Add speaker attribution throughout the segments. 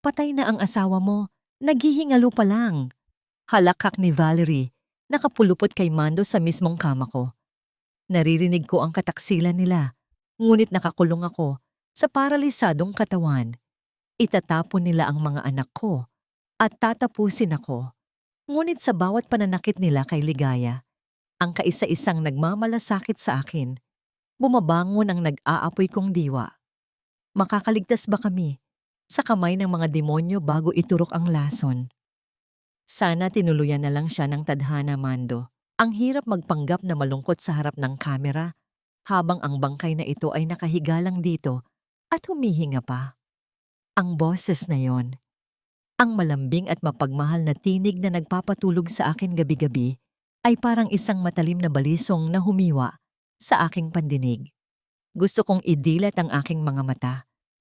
Speaker 1: Patay na ang asawa mo. Naghihingalo pa lang. Halakak ni Valerie, nakapulupot kay Mando sa mismong kama ko. Naririnig ko ang kataksilan nila, ngunit nakakulong ako sa paralisadong katawan. Itatapon nila ang mga anak ko at tatapusin ako. Ngunit sa bawat pananakit nila kay Ligaya, ang kaisa-isang nagmamalasakit sa akin, bumabangon ang nag-aapoy kong diwa. Makakaligtas ba kami sa kamay ng mga demonyo bago iturok ang lason? Sana tinuluyan na lang siya ng tadhana, Mando. Ang hirap magpanggap na malungkot sa harap ng kamera habang ang bangkay na ito ay nakahiga lang dito at humihinga pa. Ang boses na yon, ang malambing at mapagmahal na tinig na nagpapatulog sa akin gabi-gabi, ay parang isang matalim na balisong na humiwa sa aking pandinig. Gusto kong idilat ang aking mga mata.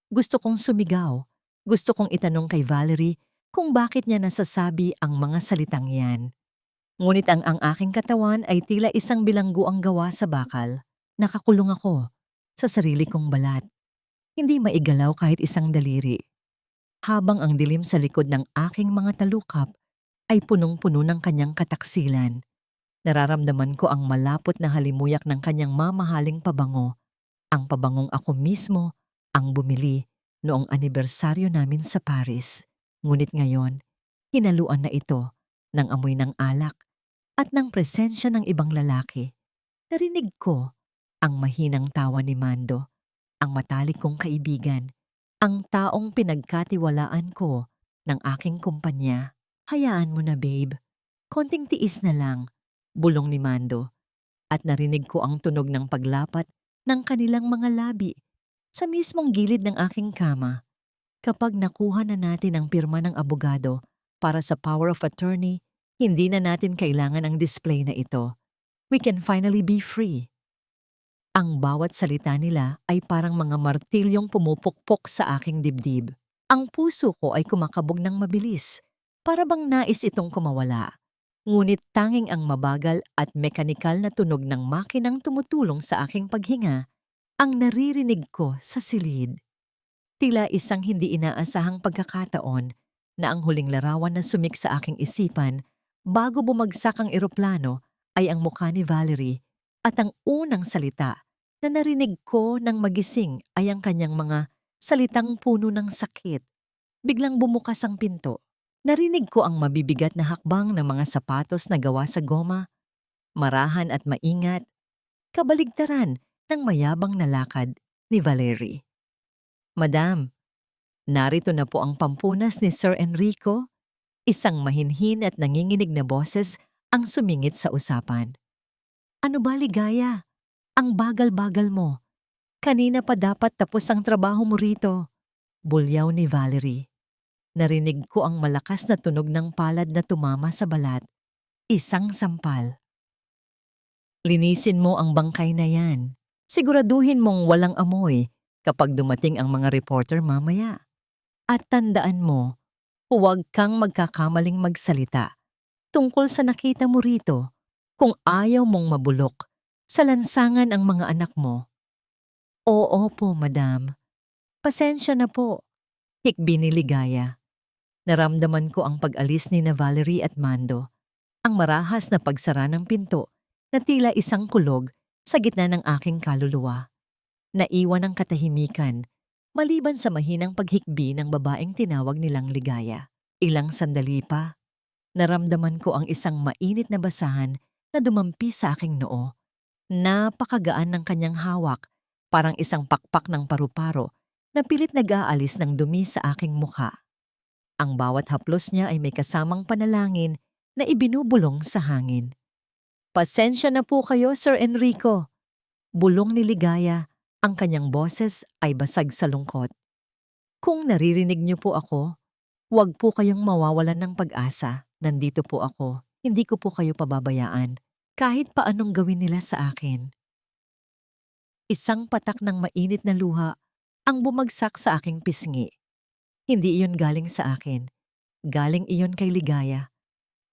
Speaker 1: Gusto kong sumigaw. Gusto kong itanong kay Valerie kung bakit niya nasasabi ang mga salitang yan. Ngunit ang aking katawan ay tila isang bilangguang gawa sa bakal. Nakakulong ako sa sarili kong balat. Hindi maigalaw kahit isang daliri. Habang ang dilim sa likod ng aking mga talukap ay punong-puno ng kanyang kataksilan, nararamdaman ko ang malapot na halimuyak ng kanyang mamahaling pabango, ang pabangong ako mismo ang bumili noong anibersaryo namin sa Paris. Ngunit ngayon, hinaluan na ito ng amoy ng alak at ng presensya ng ibang lalaki. Narinig ko ang mahinang tawa ni Mando, ang matalik kong kaibigan, ang taong pinagkatiwalaan ko ng aking kumpanya. Hayaan mo na, babe. Konting tiis na lang, bulong ni Mando. At narinig ko ang tunog ng paglapat ng kanilang mga labi sa mismong gilid ng aking kama. Kapag nakuha na natin ang pirma ng abogado para sa power of attorney, hindi na natin kailangan ang display na ito. We can finally be free. Ang bawat salita nila ay parang mga martilyong pumupukpok sa aking dibdib. Ang puso ko ay kumakabog ng mabilis, para bang nais itong kumawala. Ngunit tanging ang mabagal at mekanikal na tunog ng makinang tumutulong sa aking paghinga ang naririnig ko sa silid. Tila isang hindi inaasahang pagkakataon na ang huling larawan na sumik sa aking isipan bago bumagsak ang eroplano ay ang mukha ni Valerie, at ang unang salita na narinig ko nang magising ay ang kanyang mga salitang puno ng sakit. Biglang bumukas ang pinto. Narinig ko ang mabibigat na hakbang ng mga sapatos na gawa sa goma, marahan at maingat, kabaligtaran ng mayabang na lakad ni Valerie. Madam, narito na po ang pampunas ni Sir Enrico. Isang mahinhin at nanginginig na boses ang sumingit sa usapan. Ano ba, Ligaya? Ang bagal-bagal mo. Kanina pa dapat tapos ang trabaho mo rito. Bulyaw ni Valerie. Narinig ko ang malakas na tunog ng palad na tumama sa balat. Isang sampal. Linisin mo ang bangkay na yan. Siguraduhin mong walang amoy kapag dumating ang mga reporter mamaya. At tandaan mo, huwag kang magkakamaling magsalita tungkol sa nakita mo rito kung ayaw mong mabulok sa lansangan ang mga anak mo. Oo po, madam. Pasensya na po. Hikbi ni Ligaya. Naramdaman ko ang pag-alis ni na Valerie at Mando, ang marahas na pagsara ng pinto na tila isang kulog sa gitna ng aking kaluluwa. Naiwan ang katahimikan, maliban sa mahinang paghikbi ng babaeng tinawag nilang Ligaya. Ilang sandali pa, naramdaman ko ang isang mainit na basahan na dumampi sa aking noo. Napakagaan ng kanyang hawak, parang isang pakpak ng paru-paro na pilit nag-aalis ng dumi sa aking mukha. Ang bawat haplos niya ay may kasamang panalangin na ibinubulong sa hangin. Pasensya na po kayo, Sir Enrico. Bulong ni Ligaya, ang kanyang boses ay basag sa lungkot. Kung naririnig niyo po ako, huwag po kayong mawawalan ng pag-asa. Nandito po ako. Hindi ko po kayo pababayaan. Kahit paanong gawin nila sa akin. Isang patak ng mainit na luha ang bumagsak sa aking pisngi. Hindi iyon galing sa akin. Galing iyon kay Ligaya.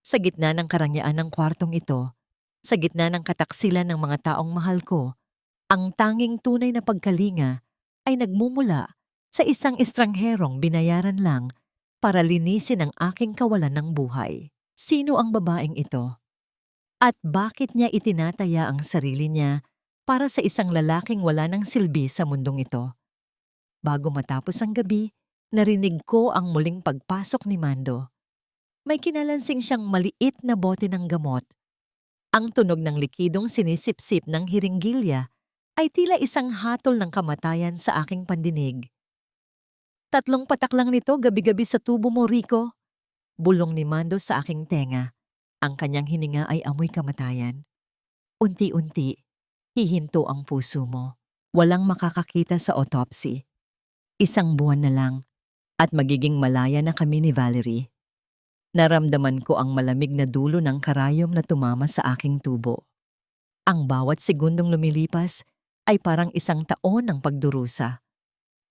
Speaker 1: Sa gitna ng karangyaan ng kwartong ito, sa gitna ng kataksilan ng mga taong mahal ko, ang tanging tunay na pagkalinga ay nagmumula sa isang estrangherong binayaran lang para linisin ang aking kawalan ng buhay. Sino ang babaeng ito? At bakit niya itinataya ang sarili niya para sa isang lalaking wala ng silbi sa mundong ito? Bago matapos ang gabi, narinig ko ang muling pagpasok ni Mando. May kinalansing siyang maliit na bote ng gamot. Ang tunog ng likidong sinisipsip ng hiringgilya ay tila isang hatol ng kamatayan sa aking pandinig. 3 patak lang nito gabi-gabi sa tubo mo, Rico. Bulong ni Mando sa aking tenga. Ang kanyang hininga ay amoy kamatayan. Unti-unti, hihinto ang puso mo. Walang makakakita sa autopsy. 1 buwan na lang at magiging malaya na kami ni Valerie. Naramdaman ko ang malamig na dulo ng karayom na tumama sa aking tubo. Ang bawat segundong lumilipas ay parang 1 taon ng pagdurusa.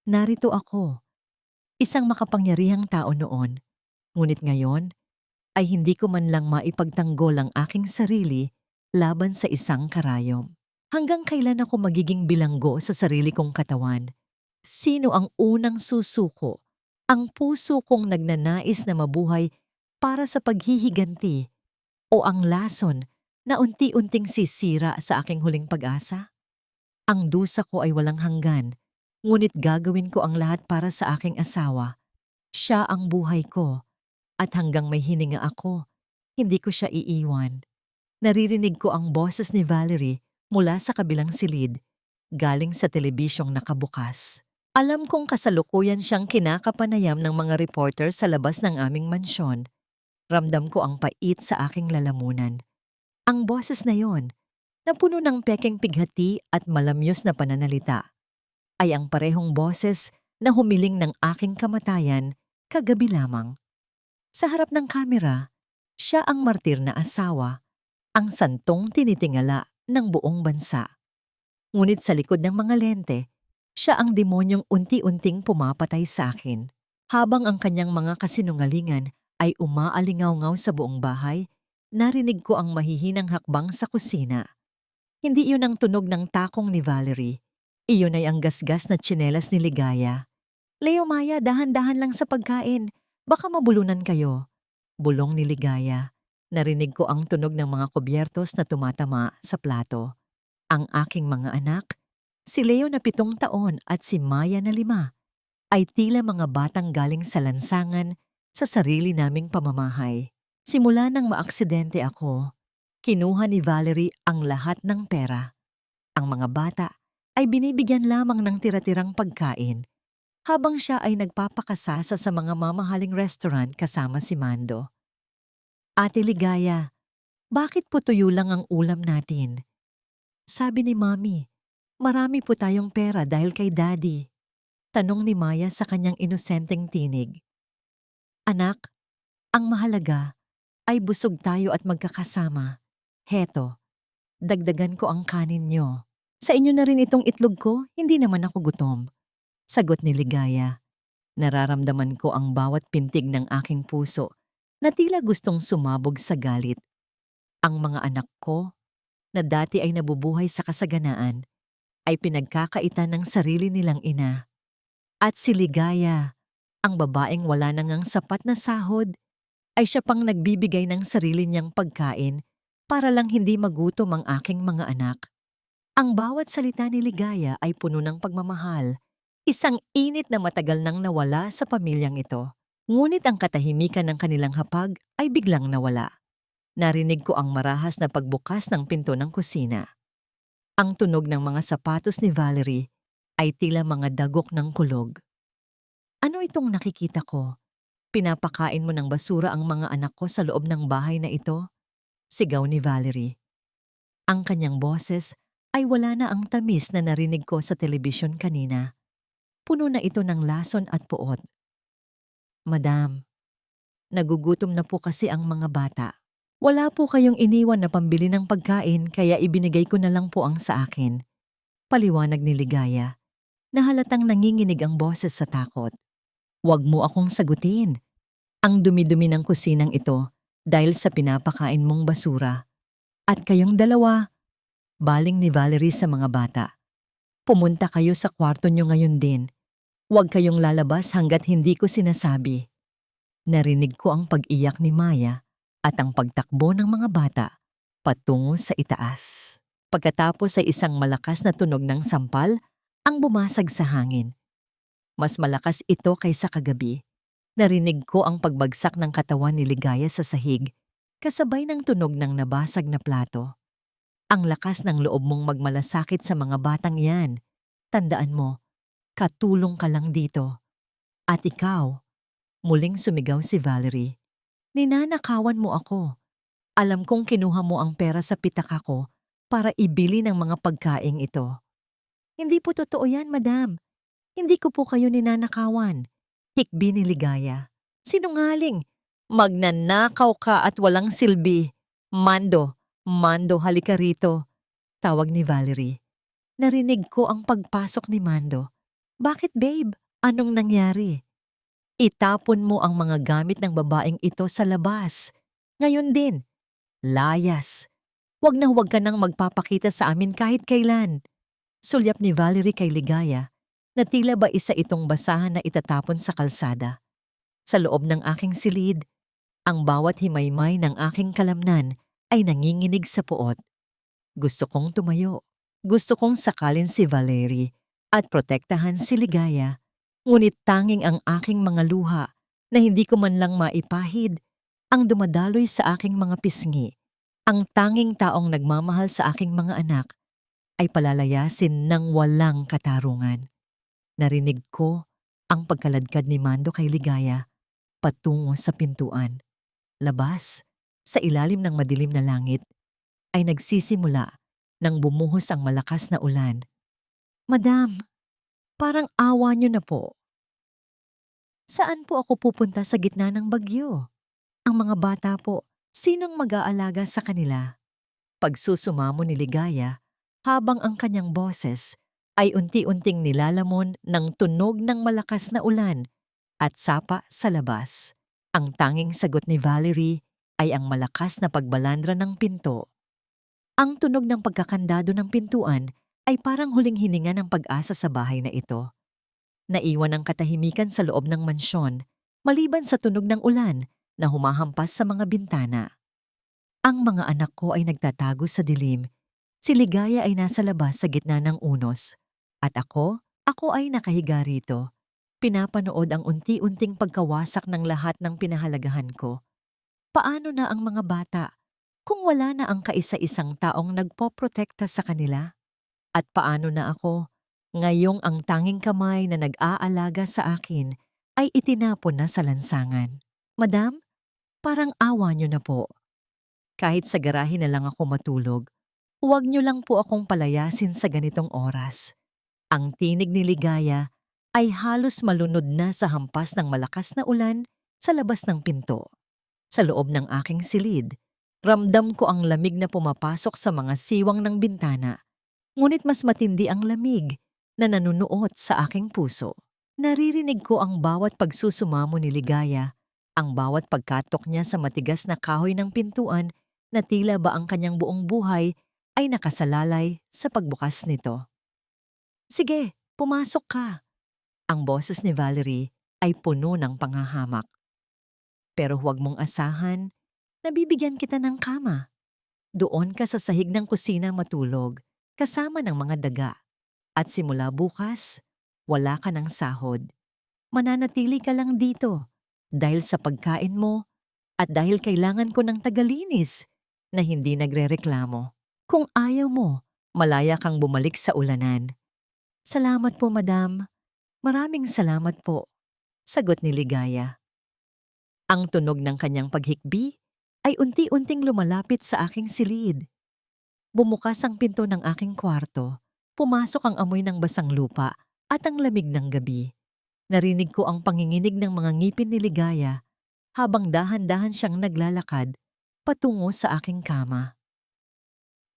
Speaker 1: Narito ako, isang makapangyarihang tao noon, ngunit ngayon ay hindi ko man lang maipagtanggol ang aking sarili laban sa isang karayom. Hanggang kailan ako magiging bilanggo sa sarili kong katawan? Sino ang unang susuko? Ang puso kong nagnanais na mabuhay para sa paghihiganti o ang lason na unti-unting sisira sa aking huling pag-asa? Ang dusa ko ay walang hanggan, ngunit gagawin ko ang lahat para sa aking asawa. Siya ang buhay ko, at hanggang may hininga ako, hindi ko siya iiwan. Naririnig ko ang boses ni Valerie mula sa kabilang silid, galing sa telebisyong nakabukas. Alam kong kasalukuyan siyang kinakapanayam ng mga reporter sa labas ng aming mansyon. Ramdam ko ang pait sa aking lalamunan. Ang boses na yon, na puno ng pekeng pighati at malamyos na pananalita, ay ang parehong boses na humiling ng aking kamatayan kagabi lamang. Sa harap ng kamera, siya ang martir na asawa, ang santong tinitingala ng buong bansa. Ngunit sa likod ng mga lente, siya ang demonyong unti-unting pumapatay sa akin. Habang ang kanyang mga kasinungalingan ay umaalingaw-ngaw sa buong bahay, narinig ko ang mahihinang hakbang sa kusina. Hindi iyon ang tunog ng takong ni Valerie. Iyon ay ang gasgas na tsinelas ni Ligaya. Leo, Maya, dahan-dahan lang sa pagkain. Baka mabulunan kayo. Bulong ni Ligaya. Narinig ko ang tunog ng mga kubyertos na tumatama sa plato. Ang aking mga anak, si Leo na 7 taon at si Maya na 5, ay tila mga batang galing sa lansangan sa sarili naming pamamahay. Simula nang maaksidente ako, kinuha ni Valerie ang lahat ng pera. Ang mga bata ay binibigyan lamang ng tira-tirang pagkain, habang siya ay nagpapakasasa sa mga mamahaling restaurant kasama si Mando. Ate Ligaya, bakit po tuyo lang ang ulam natin? Sabi ni Mami, marami po tayong pera dahil kay Daddy. Tanong ni Maya sa kanyang inosenteng tinig. Anak, ang mahalaga ay busog tayo at magkakasama. Heto, dagdagan ko ang kanin nyo. Sa inyo na rin itong itlog ko, hindi naman ako gutom. Sagot ni Ligaya. Nararamdaman ko ang bawat pintig ng aking puso na tila gustong sumabog sa galit. Ang mga anak ko, na dati ay nabubuhay sa kasaganaan, ay pinagkakaitan ng sarili nilang ina. At si Ligaya, ang babaeng wala na ngang sapat na sahod, ay siya pang nagbibigay ng sarili niyang pagkain para lang hindi magutom ang aking mga anak. Ang bawat salita ni Ligaya ay puno ng pagmamahal, isang init na matagal nang nawala sa pamilyang ito. Ngunit ang katahimikan ng kanilang hapag ay biglang nawala. Narinig ko ang marahas na pagbukas ng pinto ng kusina. Ang tunog ng mga sapatos ni Valerie ay tila mga dagok ng kulog. Ano itong nakikita ko? Pinapakain mo ng basura ang mga anak ko sa loob ng bahay na ito? Sigaw ni Valerie. Ang kanyang boses ay wala na ang tamis na narinig ko sa telebisyon kanina. Puno na ito ng lason at puot. Madam, nagugutom na po kasi ang mga bata. Wala po kayong iniwan na pambili ng pagkain kaya ibinigay ko na lang po ang sa akin. Paliwanag ni Ligaya, na halatang nanginginig ang boses sa takot. Huwag mo akong sagutin. Ang dumi-dumi ng kusinang ito dahil sa pinapakain mong basura. At kayong dalawa, baling ni Valerie sa mga bata. Pumunta kayo sa kwarto nyo ngayon din. Huwag kayong lalabas hanggat hindi ko sinasabi. Narinig ko ang pag-iyak ni Maya at ang pagtakbo ng mga bata patungo sa itaas. Pagkatapos ay isang malakas na tunog ng sampal ang bumasag sa hangin. Mas malakas ito kaysa kagabi. Narinig ko ang pagbagsak ng katawan ni Ligaya sa sahig, kasabay ng tunog ng nabasag na plato. Ang lakas ng loob mong magmalasakit sa mga batang yan. Tandaan mo, katulong ka lang dito. At ikaw, muling sumigaw si Valerie. Ninanakawan mo ako. Alam kong kinuha mo ang pera sa pitaka ko para ibili ng mga pagkaing ito. Hindi po totoo yan, madam. Hindi ko po kayo ninanakawan. Hikbi ni Ligaya. Sinungaling. Magnanakaw ka at walang silbi. Mando, halika rito. Tawag ni Valerie. Narinig ko ang pagpasok ni Mando. Bakit babe? Anong nangyari? Itapon mo ang mga gamit ng babaeng ito sa labas. Ngayon din. Layas. Huwag na huwag ka nang magpapakita sa amin kahit kailan. Sulyap ni Valerie kay Ligaya na tila ba isa itong basahan na itatapon sa kalsada. Sa loob ng aking silid, ang bawat himaymay ng aking kalamnan ay nanginginig sa puot. Gusto kong tumayo. Gusto kong sakalin si Valerie at protektahan si Ligaya. Ngunit tanging ang aking mga luha na hindi ko man lang maipahid ang dumadaloy sa aking mga pisngi. Ang tanging taong nagmamahal sa aking mga anak ay palalayasin ng walang katarungan. Narinig ko ang pagkaladkad ni Mando kay Ligaya patungo sa pintuan. Labas, sa ilalim ng madilim na langit, ay nagsisimula nang bumuhos ang malakas na ulan. Madam, parang awa niyo na po. Saan po ako pupunta sa gitna ng bagyo? Ang mga bata po, sinong mag-aalaga sa kanila? Pagsusumamo ni Ligaya habang ang kanyang boses ay unti-unting nilalamon ng tunog ng malakas na ulan at sapa sa labas. Ang tanging sagot ni Valerie ay ang malakas na pagbalandra ng pinto. Ang tunog ng pagkakandado ng pintuan ay parang huling hininga ng pag-asa sa bahay na ito. Naiwan ang katahimikan sa loob ng mansyon, maliban sa tunog ng ulan na humahampas sa mga bintana. Ang mga anak ko ay nagtatago sa dilim. Si Ligaya ay nasa labas sa gitna ng unos. At ako ay nakahiga rito. Pinapanood ang unti-unting pagkawasak ng lahat ng pinahalagahan ko. Paano na ang mga bata kung wala na ang kaisa-isang taong nagpoprotekta sa kanila? At paano na ako ngayong ang tanging kamay na nag-aalaga sa akin ay itinapon na sa lansangan? Madam, parang awa niyo na po. Kahit sa garahe na lang ako matulog, huwag niyo lang po akong palayasin sa ganitong oras. Ang tinig ni Ligaya ay halos malunod na sa hampas ng malakas na ulan sa labas ng pinto. Sa loob ng aking silid, ramdam ko ang lamig na pumapasok sa mga siwang ng bintana. Ngunit mas matindi ang lamig na nanunuot sa aking puso. Naririnig ko ang bawat pagsusumamo ni Ligaya, ang bawat pagkatok niya sa matigas na kahoy ng pintuan na tila ba ang kanyang buong buhay ay nakasalalay sa pagbukas nito. Sige, pumasok ka. Ang boses ni Valerie ay puno ng panghahamak. Pero huwag mong asahan na bibigyan kita ng kama. Doon ka sa sahig ng kusina matulog, kasama ng mga daga. At simula bukas, wala ka ng sahod. Mananatili ka lang dito dahil sa pagkain mo at dahil kailangan ko ng tagalinis na hindi nagrereklamo. Kung ayaw mo, malaya kang bumalik sa ulanan. Salamat po, madam. Maraming salamat po, sagot ni Ligaya. Ang tunog ng kanyang paghikbi ay unti-unting lumalapit sa aking silid. Bumukas ang pinto ng aking kwarto, pumasok ang amoy ng basang lupa at ang lamig ng gabi. Narinig ko ang panginginig ng mga ngipin ni Ligaya habang dahan-dahan siyang naglalakad patungo sa aking kama.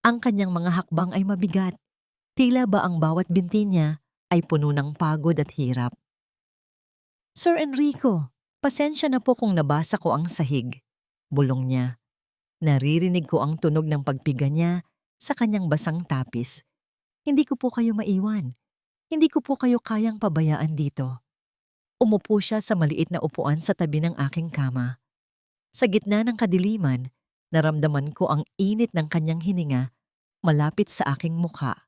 Speaker 1: Ang kanyang mga hakbang ay mabigat, tila ba ang bawat binti niya ay puno ng pagod at hirap. Sir Enrico, pasensya na po kung nabasa ko ang sahig, bulong niya. Naririnig ko ang tunog ng pagpiga niya sa kanyang basang tapis. Hindi ko po kayo maiwan. Hindi ko po kayo kayang pabayaan dito. Umupo siya sa maliit na upuan sa tabi ng aking kama. Sa gitna ng kadiliman, naramdaman ko ang init ng kanyang hininga malapit sa aking mukha.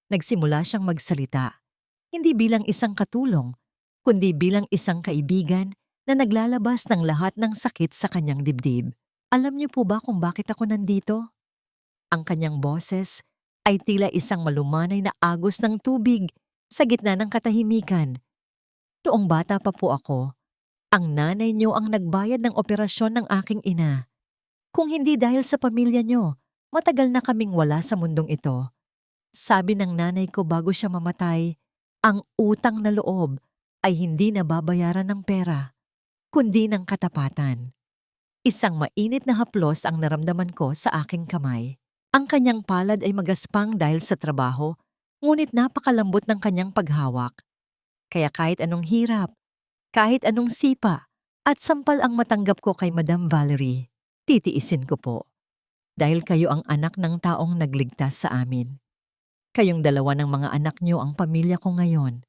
Speaker 1: Nagsimula siyang magsalita, hindi bilang isang katulong, kundi bilang isang kaibigan na naglalabas ng lahat ng sakit sa kanyang dibdib. Alam niyo po ba kung bakit ako nandito? Ang kanyang boses ay tila isang malumanay na agos ng tubig sa gitna ng katahimikan. Noong bata pa po ako, ang nanay niyo ang nagbayad ng operasyon ng aking ina. Kung hindi dahil sa pamilya niyo, matagal na kaming wala sa mundong ito. Sabi ng nanay ko bago siya mamatay, ang utang na loob ay hindi nababayaran ng pera, kundi ng katapatan. Isang mainit na haplos ang naramdaman ko sa aking kamay. Ang kanyang palad ay magaspang dahil sa trabaho, ngunit napakalambot ng kanyang paghawak. Kaya kahit anong hirap, kahit anong sipa, at sampal ang matanggap ko kay Madam Valerie, titiisin ko po. Dahil kayo ang anak ng taong nagligtas sa amin. Kayong dalawa ng mga anak niyo ang pamilya ko ngayon.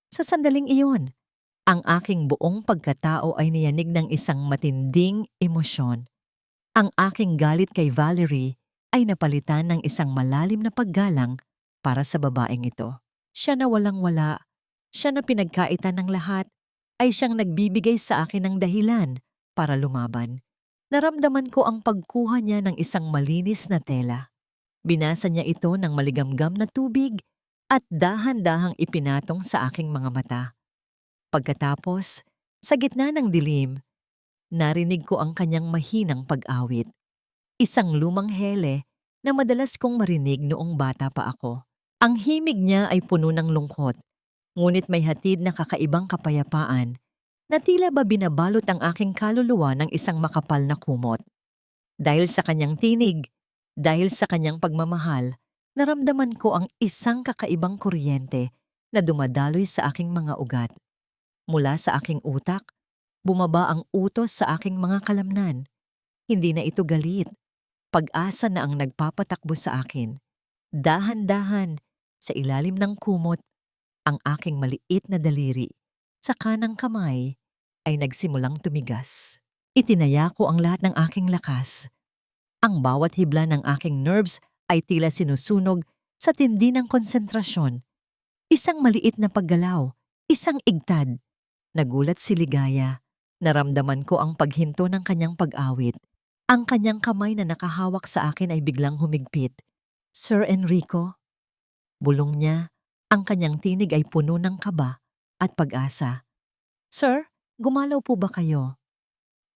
Speaker 1: Sa sandaling iyon, ang aking buong pagkatao ay niyanig ng isang matinding emosyon. Ang aking galit kay Valerie ay napalitan ng isang malalim na paggalang para sa babaeng ito. Siya na walang-wala, siya na pinagkaitan ng lahat, ay siyang nagbibigay sa akin ng dahilan para lumaban. Naramdaman ko ang pagkuha niya ng isang malinis na tela. Binasa niya ito ng maligamgam na tubig at dahan-dahang ipinatong sa aking mga mata. Pagkatapos, sa gitna ng dilim, narinig ko ang kanyang mahinang pag-awit. Isang lumang hele na madalas kong marinig noong bata pa ako. Ang himig niya ay puno ng lungkot, ngunit may hatid na kakaibang kapayapaan na tila ba binabalot ang aking kaluluwa ng isang makapal na kumot. Dahil sa kanyang tinig, dahil sa kanyang pagmamahal, naramdaman ko ang isang kakaibang kuryente na dumadaloy sa aking mga ugat. Mula sa aking utak, bumaba ang utos sa aking mga kalamnan. Hindi na ito galit, pag-asa na ang nagpapatakbo sa akin. Dahan-dahan, sa ilalim ng kumot, ang aking maliit na daliri sa kanang kamay ay nagsimulang tumigas. Itinaya ko ang lahat ng aking lakas. Ang bawat hibla ng aking nerves ay tila sinusunog sa tindi ng konsentrasyon. Isang maliit na paggalaw, isang igtad. Nagulat si Ligaya. Naramdaman ko ang paghinto ng kanyang pag-awit. Ang kanyang kamay na nakahawak sa akin ay biglang humigpit. Sir Enrico? Bulong niya. Ang kanyang tinig ay puno ng kaba at pag-asa. Sir, gumalaw po ba kayo?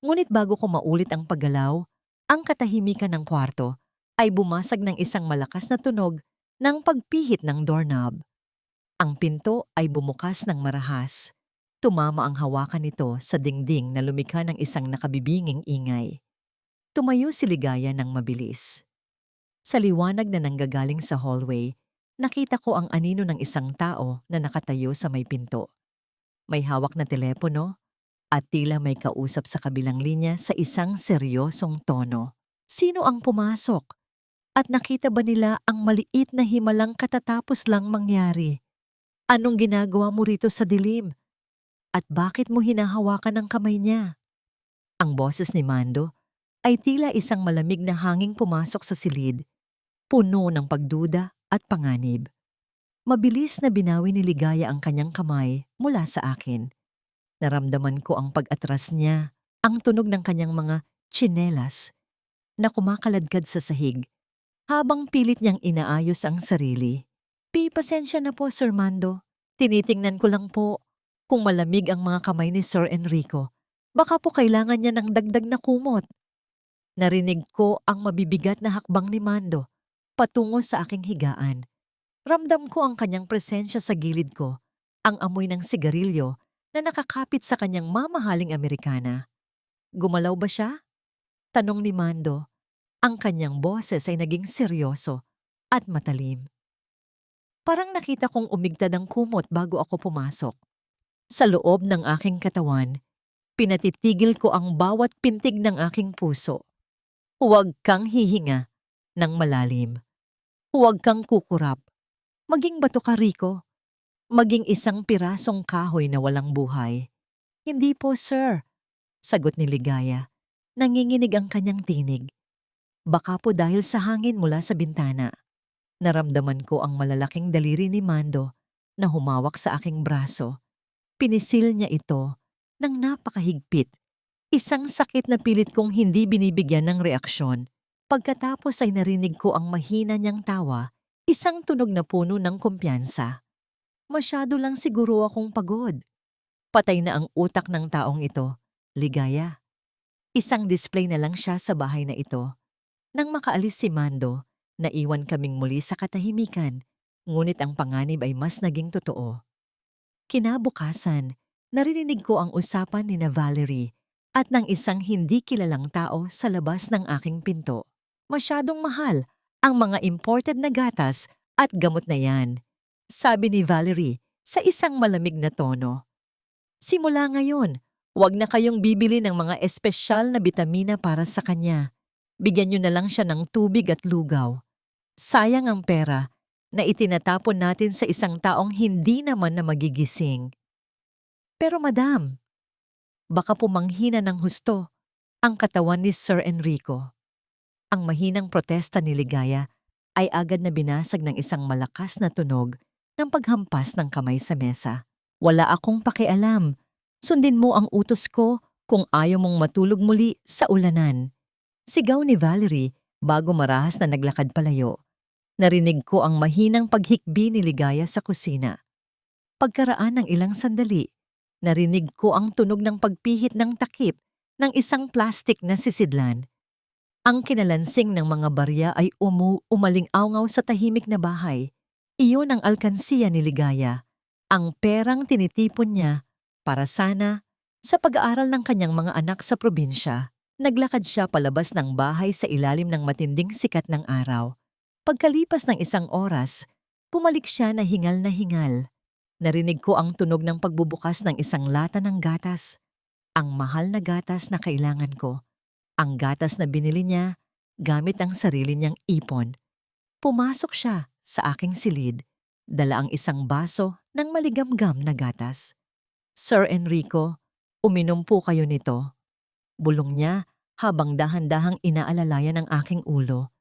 Speaker 1: Ngunit bago ko maulit ang paggalaw, ang katahimikan ng kwarto ay bumasag ng isang malakas na tunog ng pagpihit ng doorknob. Ang pinto ay bumukas ng marahas. Tumama ang hawakan nito sa dingding na lumikha ng isang nakabibinging ingay. Tumayo si Ligaya ng mabilis. Sa liwanag na nanggagaling sa hallway, nakita ko ang anino ng isang tao na nakatayo sa may pinto. May hawak na telepono at tila may kausap sa kabilang linya sa isang seryosong tono. Sino ang pumasok? At nakita ba nila ang maliit na himalang katatapos lang mangyari? Anong ginagawa mo rito sa dilim? At bakit mo hinahawakan ang kamay niya? Ang boses ni Mando ay tila isang malamig na hanging pumasok sa silid, puno ng pagduda at panganib. Mabilis na binawi ni Ligaya ang kanyang kamay mula sa akin. Naramdaman ko ang pag-atras niya, ang tunog ng kanyang mga tsinelas na kumakaladkad sa sahig habang pilit niyang inaayos ang sarili. Pasensya na po, Sir Mando. Tinitingnan ko lang po kung malamig ang mga kamay ni Sir Enrico. Baka po kailangan niya ng dagdag na kumot. Narinig ko ang mabibigat na hakbang ni Mando patungo sa aking higaan. Ramdam ko ang kanyang presensya sa gilid ko, ang amoy ng sigarilyo na nakakapit sa kanyang mamahaling Amerikana. Gumalaw ba siya? Tanong ni Mando. Ang kanyang boses ay naging seryoso at matalim. Parang nakita kong umigtad ang kumot bago ako pumasok. Sa loob ng aking katawan, pinatitigil ko ang bawat pintig ng aking puso. Huwag kang hihinga ng malalim. Huwag kang kukurap. Maging bato ka, Rico. Maging isang pirasong kahoy na walang buhay. Hindi po, sir, sagot ni Ligaya. Nanginginig ang kanyang tinig. Baka po dahil sa hangin mula sa bintana. Naramdaman ko ang malalaking daliri ni Mando na humawak sa aking braso. Pinisil niya ito ng napakahigpit. Isang sakit na pilit kong hindi binibigyan ng reaksyon. Pagkatapos ay narinig ko ang mahina niyang tawa, isang tunog na puno ng kumpiyansa. Masyado lang siguro akong pagod. Patay na ang utak ng taong ito, Ligaya. Isang display na lang siya sa bahay na ito. Nang makaalis si Mando, naiwan kaming muli sa katahimikan, ngunit ang panganib ay mas naging totoo. Kinabukasan, narinig ko ang usapan ni na Valerie at ng isang hindi kilalang tao sa labas ng aking pinto. Masyadong mahal ang mga imported na gatas at gamot na yan, sabi ni Valerie sa isang malamig na tono. Simula ngayon, huwag na kayong bibili ng mga espesyal na bitamina para sa kanya. Bigyan niyo na lang siya ng tubig at lugaw. Sayang ang pera na itinatapon natin sa isang taong hindi naman na magigising. Pero madam, baka pumanghina ng husto ang katawan ni Sir Enrico. Ang mahinang protesta ni Ligaya ay agad na binasag ng isang malakas na tunog ng paghampas ng kamay sa mesa. Wala akong pakialam. Sundin mo ang utos ko kung ayaw mong matulog muli sa ulanan. Sigaw ni Valerie bago marahas na naglakad palayo. Narinig ko ang mahinang paghikbi ni Ligaya sa kusina. Pagkaraan ng ilang sandali, narinig ko ang tunog ng pagpihit ng takip ng isang plastik na sisidlan. Ang kinalansing ng mga barya ay umaling-awngaw sa tahimik na bahay. Iyon ang alkansiya ni Ligaya, ang perang tinitipon niya para sana sa pag-aaral ng kanyang mga anak sa probinsya. Naglakad siya palabas ng bahay sa ilalim ng matinding sikat ng araw. Pagkalipas ng isang oras, pumalik siya na hingal na hingal. Narinig ko ang tunog ng pagbubukas ng isang lata ng gatas. Ang mahal na gatas na kailangan ko. Ang gatas na binili niya gamit ang sarili niyang ipon. Pumasok siya sa aking silid, dala ang isang baso ng maligamgam na gatas. Sir Enrico, uminom po kayo nito. Bulong niya habang dahan-dahang inaalalayan ang aking ulo.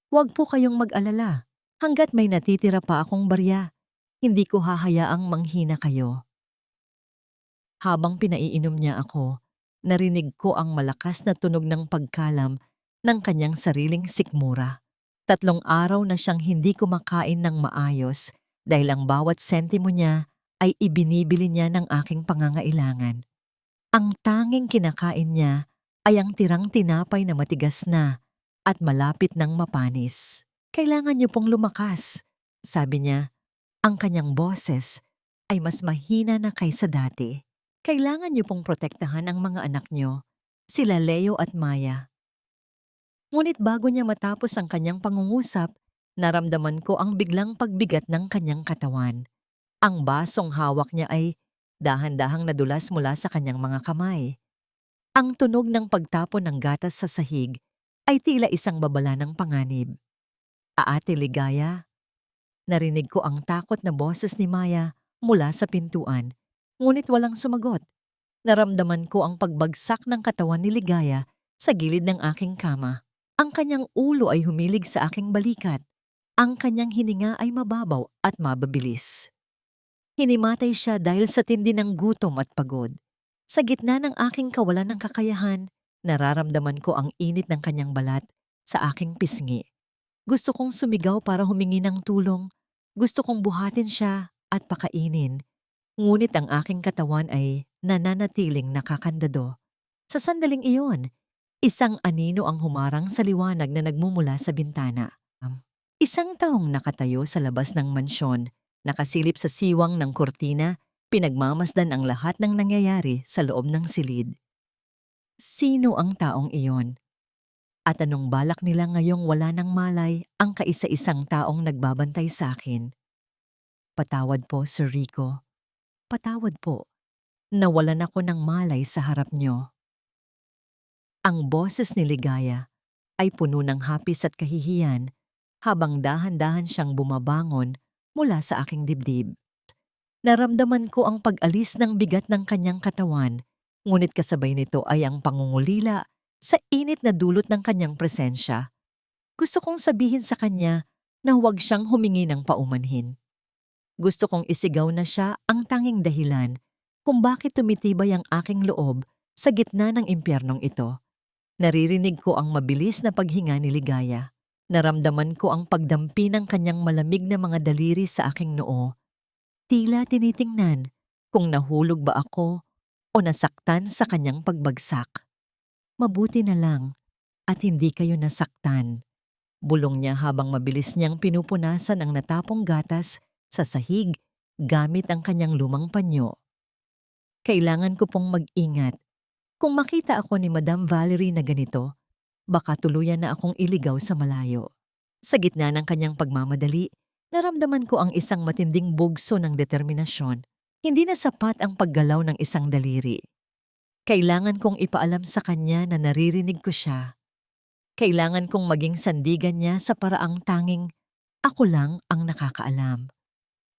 Speaker 1: Huwag po kayong mag-alala. Hanggat may natitira pa akong barya, hindi ko hahayaang manghina kayo. Habang pinaiinom niya ako, narinig ko ang malakas na tunog ng pagkalam ng kanyang sariling sikmura. 3 araw na siyang hindi kumakain ng maayos dahil ang bawat sentimo niya ay ibinibili niya ng aking pangangailangan. Ang tanging kinakain niya ay ang tirang tinapay na matigas na at malapit ng mapanis. Kailangan niyo pong lumakas, sabi niya. Ang kanyang boses ay mas mahina na kaysa dati. Kailangan niyo pong protektahan ang mga anak niyo, sila Leo at Maya. Ngunit bago niya matapos ang kanyang pangungusap, naramdaman ko ang biglang pagbigat ng kanyang katawan. Ang basong hawak niya ay dahan-dahang nadulas mula sa kanyang mga kamay. Ang tunog ng pagtapon ng gatas sa sahig ay tila isang babala ng panganib. Aate Ligaya, narinig ko ang takot na boses ni Maya mula sa pintuan. Ngunit walang sumagot. Naramdaman ko ang pagbagsak ng katawan ni Ligaya sa gilid ng aking kama. Ang kanyang ulo ay humilig sa aking balikat. Ang kanyang hininga ay mababaw at mababilis. Hinimatay siya dahil sa tindi ng gutom at pagod. Sa gitna ng aking kawalan ng kakayahan, nararamdaman ko ang init ng kanyang balat sa aking pisngi. Gusto kong sumigaw para humingi ng tulong. Gusto kong buhatin siya at pakainin. Ngunit ang aking katawan ay nananatiling nakakandado. Sa sandaling iyon, isang anino ang humarang sa liwanag na nagmumula sa bintana. Isang taong nakatayo sa labas ng mansyon, nakasilip sa siwang ng kurtina, pinagmamasdan ang lahat ng nangyayari sa loob ng silid. Sino ang taong iyon? At anong balak nila ngayong wala ng malay ang kaisa-isang taong nagbabantay sa akin? Patawad po, Sir Rico. Patawad po. Nawalan ako ng malay sa harap niyo. Ang boses ni Ligaya ay puno ng hapis at kahihiyan habang dahan-dahan siyang bumabangon mula sa aking dibdib. Naramdaman ko ang pag-alis ng bigat ng kanyang katawan, ngunit kasabay nito ay ang pangungulila sa init na dulot ng kanyang presensya. Gusto kong sabihin sa kanya na huwag siyang humingi ng paumanhin. Gusto kong isigaw na siya ang tanging dahilan kung bakit tumitibay ang aking loob sa gitna ng impyernong ito. Naririnig ko ang mabilis na paghinga ni Ligaya. Naramdaman ko ang pagdampi ng kanyang malamig na mga daliri sa aking noo. Tila tinitingnan kung nahulog ba ako o nasaktan sa kanyang pagbagsak. Mabuti na lang at hindi kayo nasaktan. Bulong niya habang mabilis niyang pinupunasan ang natapong gatas sa sahig gamit ang kanyang lumang panyo. Kailangan ko pong mag-ingat. Kung makita ako ni Madam Valerie na ganito, baka tuluyan na akong iligaw sa malayo. Sa gitna ng kanyang pagmamadali, naramdaman ko ang isang matinding bugso ng determinasyon. Hindi na sapat ang paggalaw ng isang daliri. Kailangan kong ipaalam sa kanya na naririnig ko siya. Kailangan kong maging sandigan niya sa paraang tanging ako lang ang nakakaalam.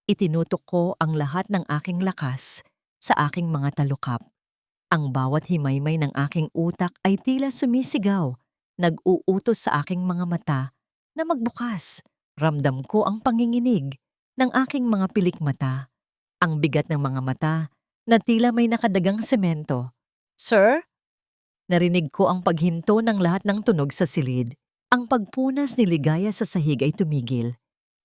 Speaker 1: Itinutok ko ang lahat ng aking lakas sa aking mga talukap. Ang bawat himaymay ng aking utak ay tila sumisigaw, nag-uutos sa aking mga mata na magbukas. Ramdam ko ang panginginig ng aking mga pilik mata, ang bigat ng mga mata na tila may nakadagang semento. Sir? Narinig ko ang paghinto ng lahat ng tunog sa silid. Ang pagpunas ni Ligaya sa sahig ay tumigil.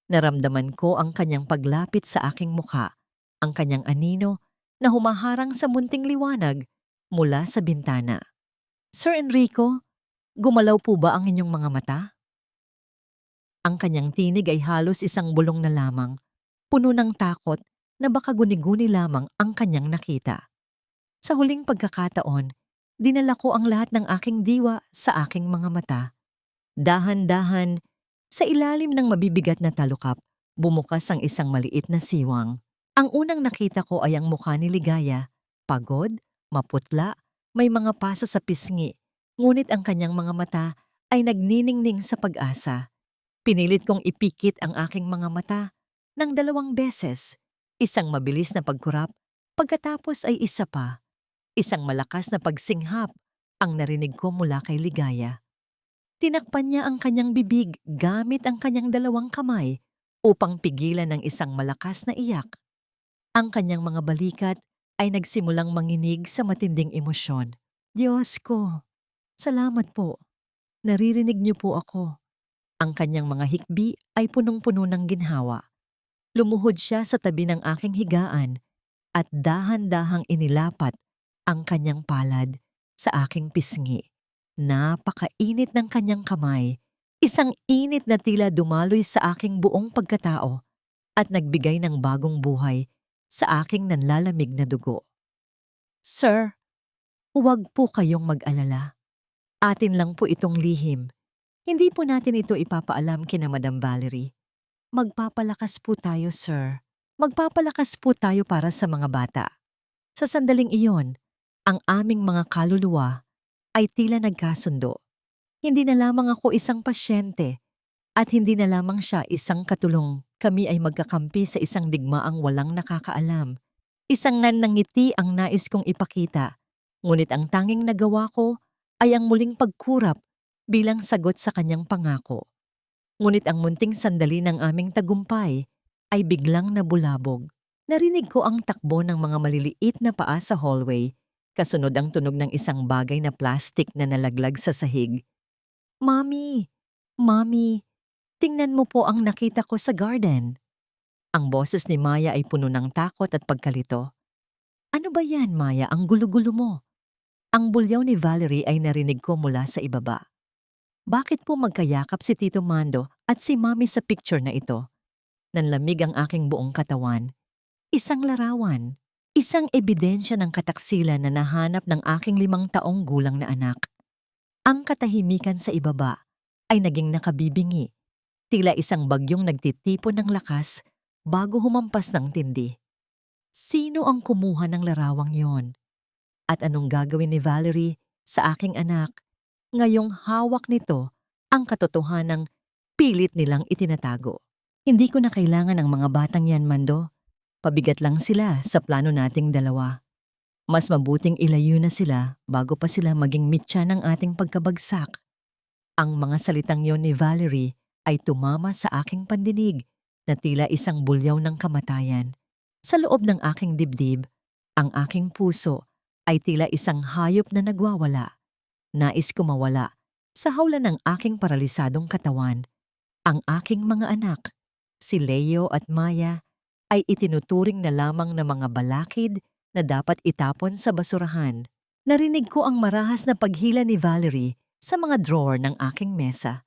Speaker 1: Naramdaman ko ang kanyang paglapit sa aking mukha, ang kanyang anino na humaharang sa munting liwanag mula sa bintana. Sir Enrico, gumalaw po ba ang inyong mga mata? Ang kanyang tinig ay halos isang bulong na lamang, puno ng takot na baka guni-guni lamang ang kanyang nakita. Sa huling pagkakataon, dinala ko ang lahat ng aking diwa sa aking mga mata. Dahan-dahan, sa ilalim ng mabibigat na talukap, bumukas ang isang maliit na siwang. Ang unang nakita ko ay ang mukha ni Ligaya, pagod, maputla, may mga pasa sa pisngi, ngunit ang kanyang mga mata ay nagniningning sa pag-asa. Pinilit kong ipikit ang aking mga mata ng 2 beses, isang mabilis na pagkurap, pagkatapos ay isa pa. Isang malakas na pagsinghap ang narinig ko mula kay Ligaya. Tinakpan niya ang kanyang bibig gamit ang kanyang 2 kamay upang pigilan ang isang malakas na iyak. Ang kanyang mga balikat ay nagsimulang manginig sa matinding emosyon. Diyos ko, salamat po. Naririnig niyo po ako. Ang kanyang mga hikbi ay punong-puno ng ginhawa. Lumuhod siya sa tabi ng aking higaan at dahan-dahang inilapat ang kanyang palad sa aking pisngi. Napakainit ng kanyang kamay, isang init na tila dumaloy sa aking buong pagkatao at nagbigay ng bagong buhay sa aking nanlalamig na dugo. Sir, huwag po kayong mag-alala. Atin lang po itong lihim. Hindi po natin ito ipapaalam kina Madam Valerie. Magpapalakas po tayo, sir. Magpapalakas po tayo para sa mga bata. Sa sandaling iyon, ang aming mga kaluluwa ay tila nagkasundo. Hindi na lamang ako isang pasyente at hindi na lamang siya isang katulong. Kami ay magkakampi sa isang digmaang walang nakakaalam. Isang nanangiti ang nais kong ipakita, ngunit ang tanging nagawa ko ay ang muling pagkurap bilang sagot sa kanyang pangako. Ngunit ang munting sandali ng aming tagumpay ay biglang nabulabog. Narinig ko ang takbo ng mga maliliit na paa sa hallway, kasunod ang tunog ng isang bagay na plastik na nalaglag sa sahig. Mami! Mami! Tingnan mo po ang nakita ko sa garden. Ang boses ni Maya ay puno ng takot at pagkalito. Ano ba yan, Maya? Ang gulo-gulo mo. Ang bulyaw ni Valerie ay narinig ko mula sa ibaba. Bakit po magkayakap si Tito Mando at si Mami sa picture na ito? Nanlamig ang aking buong katawan. Isang larawan. Isang ebidensya ng kataksilan na nahanap ng aking 5 taong gulang na anak. Ang katahimikan sa ibaba ay naging nakabibingi. Tila isang bagyong nagtitipon ng lakas bago humampas ng tindi. Sino ang kumuha ng larawang yon? At anong gagawin ni Valerie sa aking anak ngayong hawak nito ang katotohanang pilit nilang itinatago? Hindi ko na kailangan ng mga batang yan, Mando. Pabigat lang sila sa plano nating dalawa. Mas mabuting ilayo na sila bago pa sila maging mitya ng ating pagkabagsak. Ang mga salitang yon ni Valerie ay tumama sa aking pandinig na tila isang bulyaw ng kamatayan. Sa loob ng aking dibdib, ang aking puso ay tila isang hayop na nagwawala. Nais ko mawala sa hawla ng aking paralisadong katawan. Ang aking mga anak, si Leo at Maya, ay itinuturing na lamang na mga balakid na dapat itapon sa basurahan. Narinig ko ang marahas na paghila ni Valerie sa mga drawer ng aking mesa.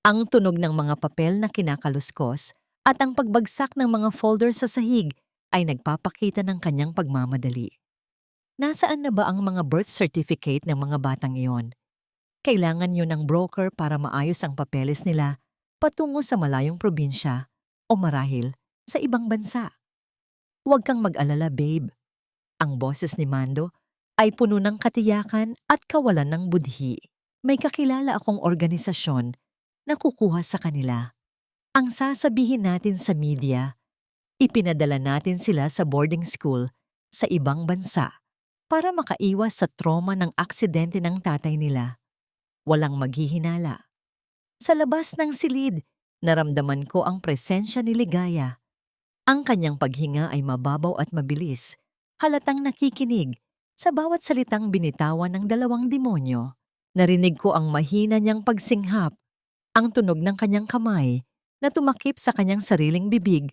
Speaker 1: Ang tunog ng mga papel na kinakaluskos at ang pagbagsak ng mga folder sa sahig ay nagpapakita ng kanyang pagmamadali. Nasaan na ba ang mga birth certificate ng mga batang iyon? Kailangan yun ng broker para maayos ang papeles nila patungo sa malayong probinsya o marahil sa ibang bansa. Huwag kang mag-alala, babe. Ang boses ni Mando ay puno ng katiyakan at kawalan ng budhi. May kakilala akong organisasyon na kukuha sa kanila. Ang sasabihin natin sa media, ipinadala natin sila sa boarding school sa ibang bansa para makaiwas sa trauma ng aksidente ng tatay nila. Walang maghihinala. Sa labas ng silid, naramdaman ko ang presensya ni Ligaya. Ang kanyang paghinga ay mababaw at mabilis, halatang nakikinig sa bawat salitang binitawan ng dalawang demonyo. Narinig ko ang mahina niyang pagsinghap, ang tunog ng kanyang kamay na tumakip sa kanyang sariling bibig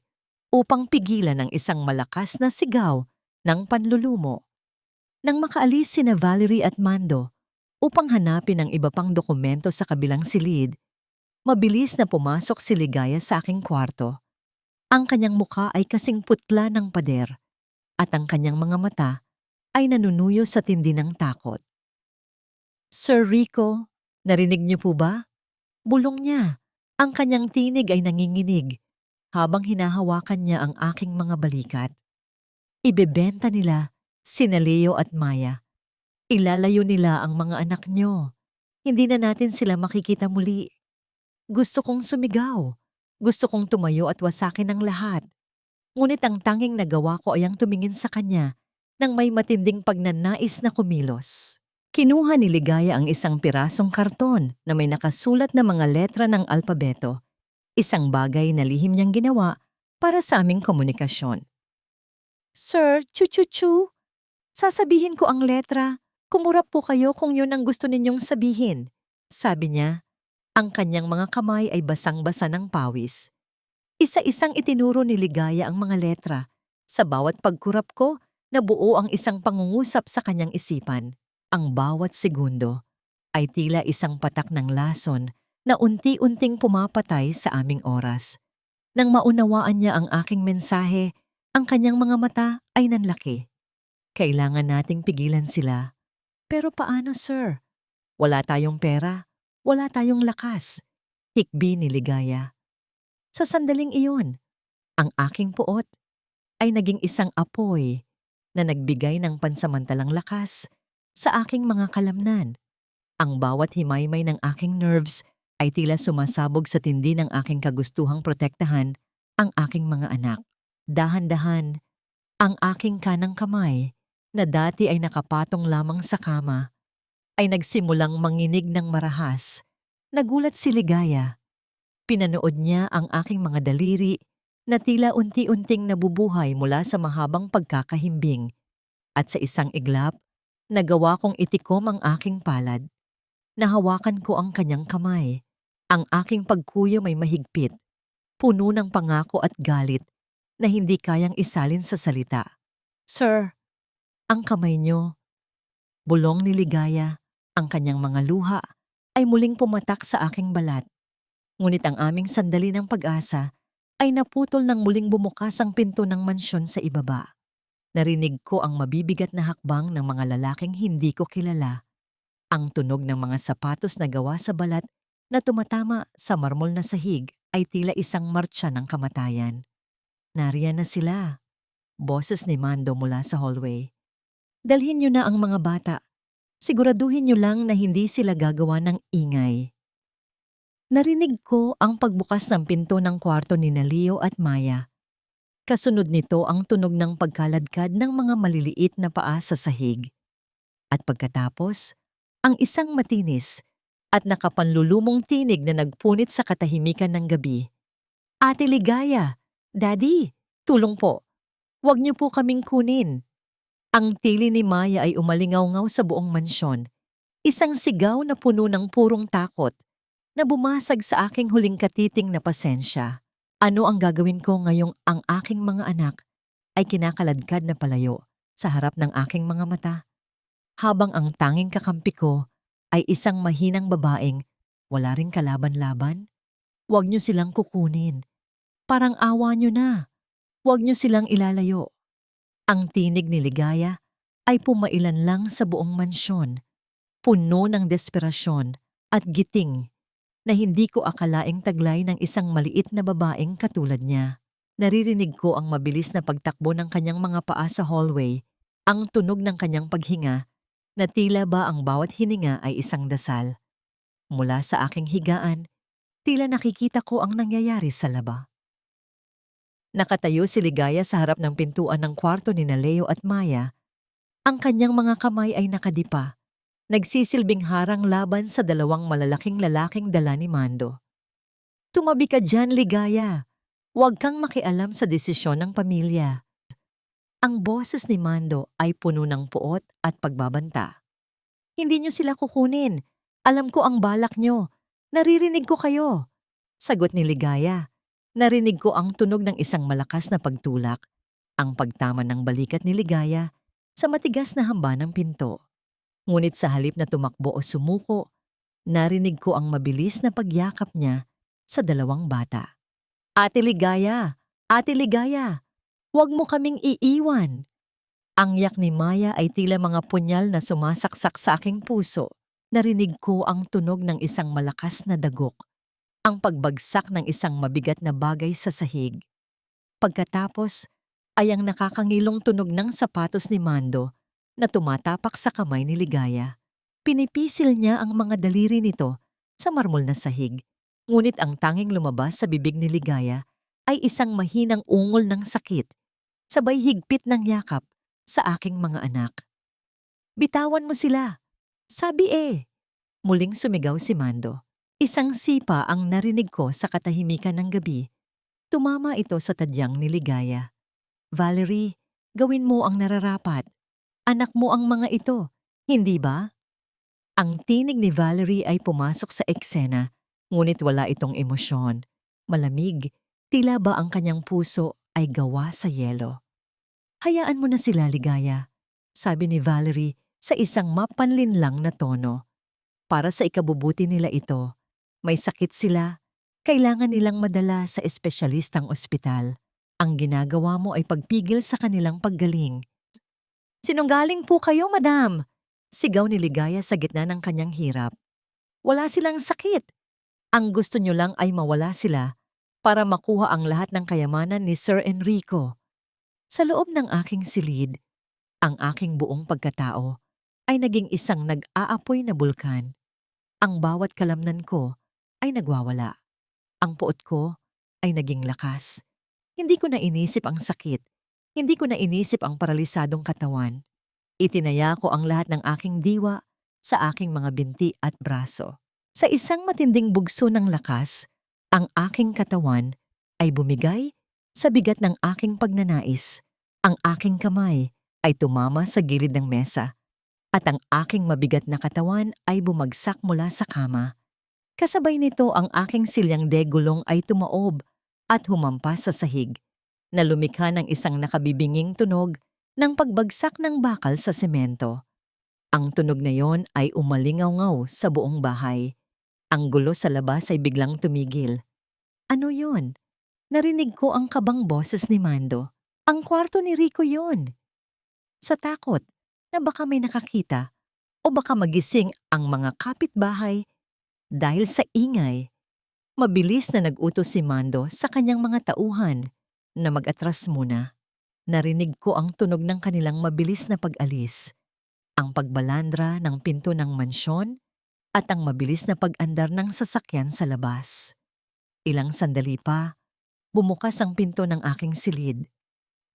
Speaker 1: upang pigilan ang isang malakas na sigaw ng panlulumo. Nang makaalis sina Valerie at Mando upang hanapin ang iba pang dokumento sa kabilang silid, mabilis na pumasok si Ligaya sa aking kwarto. Ang kanyang mukha ay kasing putla ng pader at ang kanyang mga mata ay nanunuyo sa tindi ng takot. Sir Rico, narinig niyo po ba? Bulong niya. Ang kanyang tinig ay nanginginig habang hinahawakan niya ang aking mga balikat. Ibebenta nila sina Leo at Maya. Ilalayo nila ang mga anak niyo. Hindi na natin sila makikita muli. Gusto kong sumigaw. Gusto kong tumayo at wasakin ang lahat. Ngunit ang tanging nagawa ko ay ang tumingin sa kanya nang may matinding pagnanais na kumilos. Kinuha ni Ligaya ang isang pirasong karton na may nakasulat na mga letra ng alpabeto. Isang bagay na lihim niyang ginawa para sa aming komunikasyon. Sir, chu-chu-chu, sasabihin ko ang letra. Kumurap po kayo kung yun ang gusto ninyong sabihin. Sabi niya, ang kanyang mga kamay ay basang-basa ng pawis. Isa-isang itinuro ni Ligaya ang mga letra. Sa bawat pagkurap ko, nabuo ang isang pangungusap sa kanyang isipan. Ang bawat segundo ay tila isang patak ng lason na unti-unting pumapatay sa aming oras. Nang maunawaan niya ang aking mensahe, ang kanyang mga mata ay nanlaki. Kailangan nating pigilan sila. Pero paano, sir? Wala tayong pera, wala tayong lakas. Hikbi ni Ligaya. Sa sandaling iyon, ang aking puot ay naging isang apoy na nagbigay ng pansamantalang lakas sa aking mga kalamnan. Ang bawat himaymay ng aking nerves ay tila sumasabog sa tindi ng aking kagustuhang protektahan ang aking mga anak. Dahan-dahan, ang aking kanang kamay na dati ay nakapatong lamang sa kama ay nagsimulang manginig ng marahas. Nagulat si Ligaya. Pinanood niya ang aking mga daliri na tila unti-unting nabubuhay mula sa mahabang pagkakahimbing. At sa isang iglap, nagawa kong itikom ang aking palad. Nahawakan ko ang kanyang kamay. Ang aking pagkuyo may mahigpit, puno ng pangako at galit na hindi kayang isalin sa salita. Sir, ang kamay niyo. Bulong ni Ligaya, ang kanyang mga luha ay muling pumatak sa aking balat. Ngunit ang aming sandali ng pag-asa ay naputol nang muling bumukas ang pinto ng mansyon sa ibaba. Narinig ko ang mabibigat na hakbang ng mga lalaking hindi ko kilala. Ang tunog ng mga sapatos na gawa sa balat na tumatama sa marmol na sahig ay tila isang martsa ng kamatayan. Nariyan na sila. Boses ni Mando mula sa hallway. Dalhin niyo na ang mga bata. Siguraduhin niyo lang na hindi sila gagawa ng ingay. Narinig ko ang pagbukas ng pinto ng kwarto ni Leo at Maya. Kasunod nito ang tunog ng pagkaladkad ng mga maliliit na paa sa sahig. At pagkatapos, ang isang matinis at nakapanlulumong tinig na nagpunit sa katahimikan ng gabi. Ate Ligaya, Daddy, tulong po. Huwag niyo po kaming kunin. Ang tili ni Maya ay umalingaw-ngaw sa buong mansyon. Isang sigaw na puno ng purong takot na bumasag sa aking huling katiting na pasensya. Ano ang gagawin ko ngayong ang aking mga anak ay kinakaladkad na palayo sa harap ng aking mga mata? Habang ang tanging kakampi ko ay isang mahinang babaeng wala ring kalaban-laban? Huwag niyo silang kukunin. Parang awa niyo na. Huwag niyo silang ilalayo. Ang tinig ni Ligaya ay pumailan lang sa buong mansyon, puno ng desperasyon at giting na hindi ko akalaing taglay ng isang maliit na babaeng katulad niya. Naririnig ko ang mabilis na pagtakbo ng kanyang mga paa sa hallway, ang tunog ng kanyang paghinga na tila ba ang bawat hininga ay isang dasal. Mula sa aking higaan, tila nakikita ko ang nangyayari sa laba. Nakatayo si Ligaya sa harap ng pintuan ng kwarto ni Leo at Maya. Ang kanyang mga kamay ay nakadipa, nagsisilbing harang laban sa dalawang malalaking lalaking dala ni Mando. Tumabi ka dyan, Ligaya. Huwag kang makialam sa desisyon ng pamilya. Ang boses ni Mando ay puno ng puot at pagbabanta. Hindi niyo sila kukunin. Alam ko ang balak niyo. Naririnig ko kayo. Sagot ni Ligaya. Narinig ko ang tunog ng isang malakas na pagtulak, ang pagtama ng balikat ni Ligaya sa matigas na hamba ng pinto. Ngunit sa halip na tumakbo o sumuko, narinig ko ang mabilis na pagyakap niya sa dalawang bata. Ate Ligaya! Ate Ligaya! Huwag mo kaming iiwan! Ang yak ni Maya ay tila mga punyal na sumasaksak sa aking puso. Narinig ko ang tunog ng isang malakas na dagok, ang pagbagsak ng isang mabigat na bagay sa sahig. Pagkatapos ay ang nakakangilong tunog ng sapatos ni Mando na tumatapak sa kamay ni Ligaya. Pinipisil niya ang mga daliri nito sa marmol na sahig, ngunit ang tanging lumabas sa bibig ni Ligaya ay isang mahinang ungol ng sakit, sabay higpit ng yakap sa aking mga anak. Bitawan mo sila! Sabi Muling sumigaw si Mando. Isang sipa ang narinig ko sa katahimikan ng gabi. Tumama ito sa tadyang ni Ligaya. Valerie, gawin mo ang nararapat. Anak mo ang mga ito, hindi ba? Ang tinig ni Valerie ay pumasok sa eksena, ngunit wala itong emosyon. Malamig, tila ba ang kanyang puso ay gawa sa yelo. Hayaan mo na sila, Ligaya, sabi ni Valerie sa isang mapanlinlang na tono. Para sa ikabubuti nila ito. May sakit sila, kailangan nilang madala sa espesyalistang ospital. Ang ginagawa mo ay pagpigil sa kanilang paggaling. Sinunggaling po kayo, madam! Sigaw ni Ligaya sa gitna ng kanyang hirap. Wala silang sakit. Ang gusto nyo lang ay mawala sila para makuha ang lahat ng kayamanan ni Sir Enrico. Sa loob ng aking silid, ang aking buong pagkatao ay naging isang nag-aapoy na bulkan. Ang bawat kalamnan ko ay nagwawala. Ang puot ko ay naging lakas. Hindi ko na inisip ang sakit. Hindi ko na inisip ang paralisadong katawan. Itinaya ko ang lahat ng aking diwa sa aking mga binti at braso. Sa isang matinding bugso ng lakas, ang aking katawan ay bumigay sa bigat ng aking pagnanais. Ang aking kamay ay tumama sa gilid ng mesa at ang aking mabigat na katawan ay bumagsak mula sa kama. Kasabay nito ang aking silyang degulong ay tumaob at humampas sa sahig, na lumikha ng isang nakabibinging tunog ng pagbagsak ng bakal sa semento. Ang tunog na yon ay umalingaw-ngaw sa buong bahay. Ang gulo sa labas ay biglang tumigil. Ano yon? Narinig ko ang kabang boses ni Mando. Ang kwarto ni Rico yon. Sa takot na baka may nakakita o baka magising ang mga kapitbahay. Dahil sa ingay, mabilis na nag-utos si Mando sa kanyang mga tauhan na mag-atras muna. Narinig ko ang tunog ng kanilang mabilis na pag-alis, ang pagbalandra ng pinto ng mansyon at ang mabilis na pag-andar ng sasakyan sa labas. Ilang sandali pa, Bumukas ang pinto ng aking silid.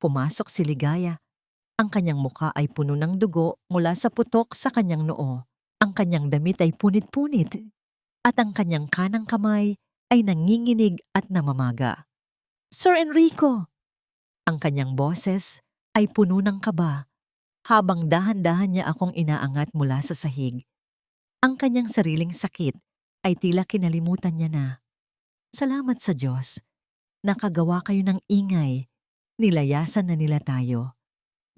Speaker 1: Pumasok si Ligaya. Ang kanyang mukha ay puno ng dugo mula sa putok sa kanyang noo. Ang kanyang damit ay punit-punit. At ang kanyang kanang kamay ay nanginginig at namamaga. Sir Enrico! Ang kanyang boses ay puno ng kaba habang dahan-dahan niya akong inaangat mula sa sahig. Ang kanyang sariling sakit ay tila kinalimutan niya na. Salamat sa Diyos. Nakagawa kayo ng ingay. Nilayasan na nila tayo.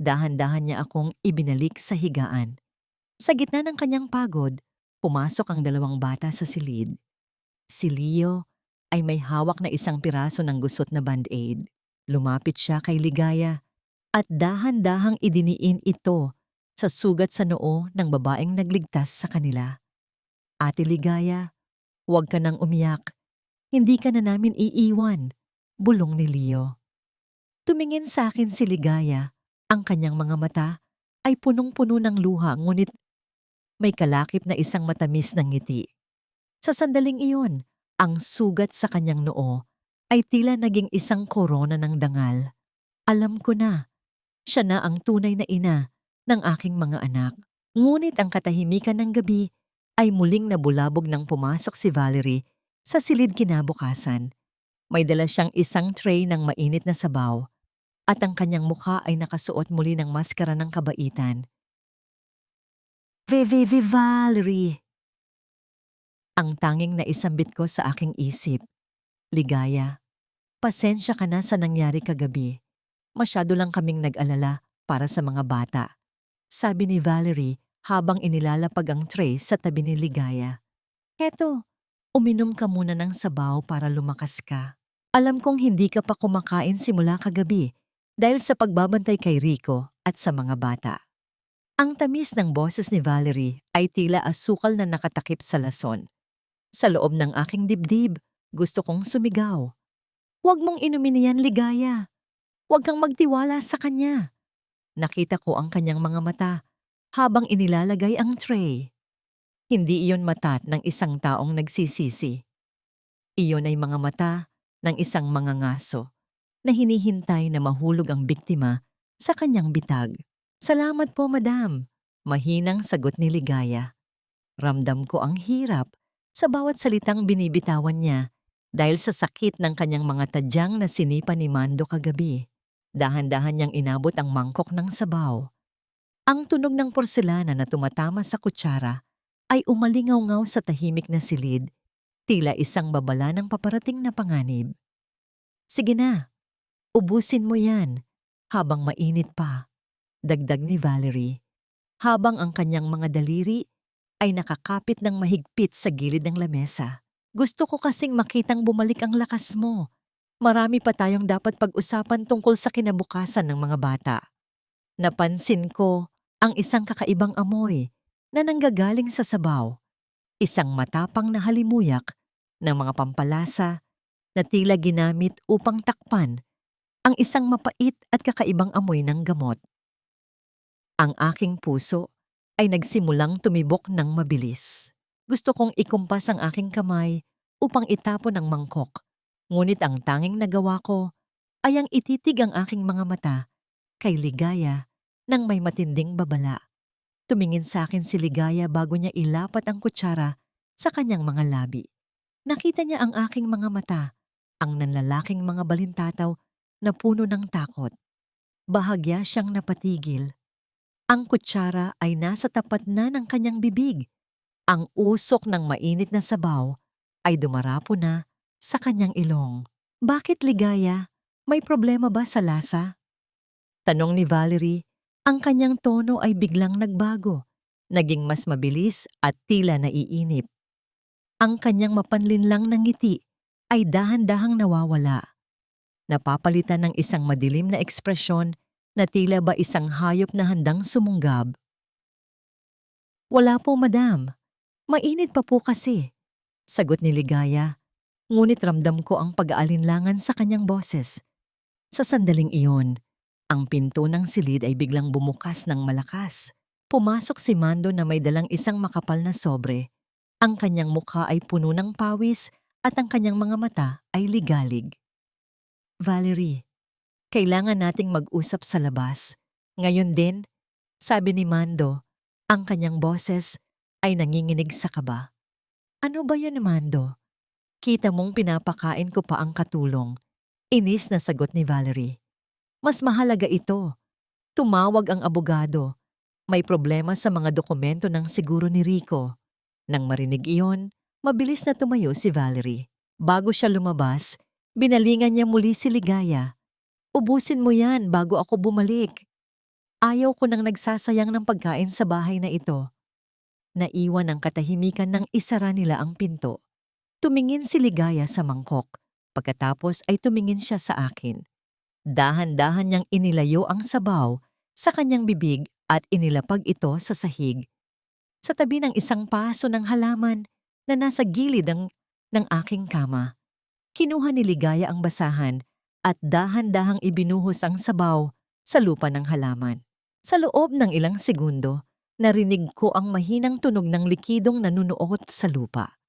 Speaker 1: Dahan-dahan niya akong ibinalik sa higaan. Sa gitna ng kanyang pagod, pumasok ang dalawang bata sa silid. Si Leo ay may hawak na isang piraso ng gusot na band-aid. Lumapit siya kay Ligaya at dahan-dahang idiniin ito sa sugat sa noo ng babaeng nagligtas sa kanila. Ate Ligaya, huwag ka nang umiyak. Hindi ka na namin iiwan, bulong ni Leo. Tumingin sa akin si Ligaya. Ang kanyang mga mata ay punong-puno ng luha ngunit may kalakip na isang matamis na ngiti. Sa sandaling iyon, ang sugat sa kanyang noo ay tila naging isang korona ng dangal. Alam ko na, siya na ang tunay na ina ng aking mga anak. Ngunit ang katahimikan ng gabi ay muling nabulabog nang pumasok si Valerie sa silid kinabukasan. May dala siyang isang tray ng mainit na sabaw at ang kanyang mukha ay nakasuot muli ng maskara ng kabaitan. Valerie! Ang tanging naisambit ko sa aking isip. Ligaya, pasensya ka na sa nangyari kagabi. Masyado lang kaming nag-alala para sa mga bata. Sabi ni Valerie habang inilalapag ang tray sa tabi ni Ligaya. Eto, uminom ka muna ng sabaw para lumakas ka. Alam kong hindi ka pa kumakain simula kagabi dahil sa pagbabantay kay Rico at sa mga bata. Ang tamis ng boses ni Valerie ay tila asukal na nakatakip sa lason. Sa loob ng aking dibdib, gusto kong sumigaw. Huwag mong inumin yan, Ligaya. Huwag kang magtiwala sa kanya. Nakita ko ang kanyang mga mata habang inilalagay ang tray. Hindi iyon mata ng isang taong nagsisisi. Iyon ay mga mata ng isang mangangaso na hinihintay na mahulog ang biktima sa kanyang bitag. Salamat po, madam. Mahinang sagot ni Ligaya. Ramdam ko ang hirap sa bawat salitang binibitawan niya dahil sa sakit ng kanyang mga tadyang na sinipa ni Mando kagabi. Dahan-dahan niyang inabot ang mangkok ng sabaw. Ang tunog ng porselana na tumatama sa kutsara ay umalingaw-ngaw sa tahimik na silid, tila isang babala ng paparating na panganib. Sige na, ubusin mo yan habang mainit pa, dagdag ni Valerie, habang ang kanyang mga daliri ay nakakapit ng mahigpit sa gilid ng lamesa. Gusto ko kasing makitang bumalik ang lakas mo. Marami pa tayong dapat pag-usapan tungkol sa kinabukasan ng mga bata. Napansin ko ang isang kakaibang amoy na nanggagaling sa sabaw. Isang matapang na halimuyak ng mga pampalasa na tila ginamit upang takpan ang isang mapait at kakaibang amoy ng gamot. Ang aking puso ay nagsimulang tumibok ng mabilis. Gusto kong ikumpas ang aking kamay upang itapon ang mangkok. Ngunit ang tanging nagawa ko ay ang ititig ang aking mga mata kay Ligaya nang may matinding babala. Tumingin sa akin si Ligaya bago niya ilapat ang kutsara sa kanyang mga labi. Nakita niya ang aking mga mata, ang nanlalaking mga balintataw na puno ng takot. Bahagya siyang napatigil. Ang kutsara ay nasa tapat na ng kanyang bibig. Ang usok ng mainit na sabaw ay dumarapo na sa kanyang ilong. Bakit, Ligaya? May problema ba sa lasa? Tanong ni Valerie. Ang kanyang tono ay biglang nagbago. Naging mas mabilis at tila naiinip. Ang kanyang mapanlinlang na ngiti ay dahan-dahang nawawala. Napapalitan ng isang madilim na ekspresyon na tila ba isang hayop na handang sumunggab. Wala po, madam. Mainit pa po kasi, sagot ni Ligaya. Ngunit ramdam ko ang pag-aalinlangan sa kanyang boses. Sa sandaling iyon, ang pinto ng silid ay biglang bumukas ng malakas. Pumasok si Mando na may dalang isang makapal na sobre. Ang kanyang mukha ay puno ng pawis at ang kanyang mga mata ay ligalig. Valerie, kailangan nating mag-usap sa labas. Ngayon din, sabi ni Mando, ang kanyang boses ay nanginginig sa kaba. Ano ba yun, Mando? Kita mong pinapakain ko pa ang katulong. Inis na sagot ni Valerie. Mas mahalaga ito. Tumawag ang abogado. May problema sa mga dokumento ng siguro ni Rico. Nang marinig iyon, mabilis na tumayo si Valerie. Bago siya lumabas, binalingan niya muli si Ligaya. Ubusin mo yan bago ako bumalik. Ayaw ko nang nagsasayang ng pagkain sa bahay na ito. Naiwan ang katahimikan nang isara nila ang pinto. Tumingin si Ligaya sa mangkok. Pagkatapos ay tumingin siya sa akin. Dahan-dahan niyang inilayo ang sabaw sa kanyang bibig at inilapag ito sa sahig. Sa tabi ng isang paso ng halaman na nasa gilid ng aking kama. Kinuha ni Ligaya ang basahan at dahan-dahang ibinuhos ang sabaw sa lupa ng halaman. Sa loob ng ilang segundo, narinig ko ang mahinang tunog ng likidong nanunuot sa lupa.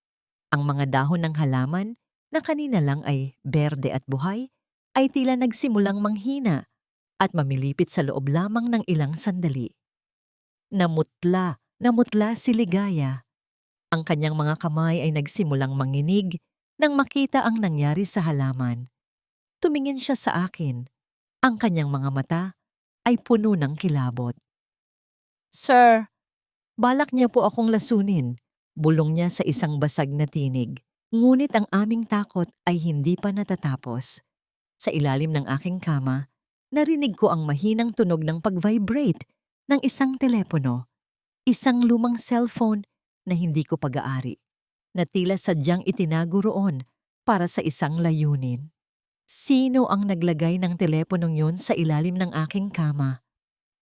Speaker 1: Ang mga dahon ng halaman na kanina lang ay berde at buhay ay tila nagsimulang manghina at mamilipit sa loob lamang ng ilang sandali. Namutla si Ligaya. Ang kanyang mga kamay ay nagsimulang manginig nang makita ang nangyari sa halaman. Tumingin siya sa akin. Ang kanyang mga mata ay puno ng kilabot. Sir, balak niya po akong lasunin. Bulong niya sa isang basag na tinig. Ngunit ang aming takot ay hindi pa natatapos. Sa ilalim ng aking kama, narinig ko ang mahinang tunog ng pag-vibrate ng isang telepono. Isang lumang cellphone na hindi ko pag-aari, na tila sadyang itinago roon para sa isang layunin. Sino ang naglagay ng teleponong yun sa ilalim ng aking kama?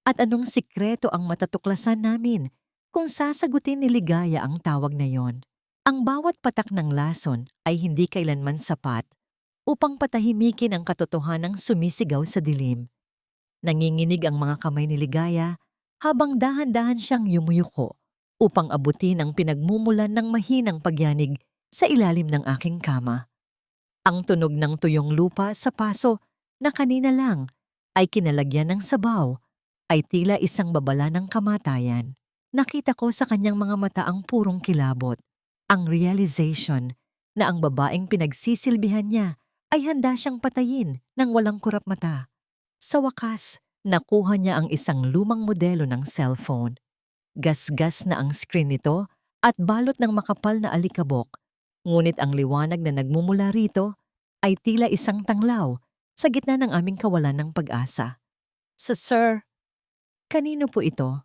Speaker 1: At anong sikreto ang matatuklasan namin kung sasagutin ni Ligaya ang tawag na yon? Ang bawat patak ng lason ay hindi kailanman sapat upang patahimikin ang katotohanang sumisigaw sa dilim. Nanginginig ang mga kamay ni Ligaya habang dahan-dahan siyang yumuyuko upang abutin ang pinagmumulan ng mahinang pagyanig sa ilalim ng aking kama. Ang tunog ng tuyong lupa sa paso na kanina lang ay kinalagyan ng sabaw ay tila isang babala ng kamatayan. Nakita ko sa kanyang mga mata ang purong kilabot, ang realization na ang babaeng pinagsisilbihan niya ay handa siyang patayin ng walang kurap mata. Sa wakas, nakuha niya ang isang lumang modelo ng cellphone. Gasgas na ang screen nito at balot ng makapal na alikabok, ngunit ang liwanag na nagmumula rito ay tila isang tanglaw sa gitna ng aming kawalan ng pag-asa. Sir, kanino po ito?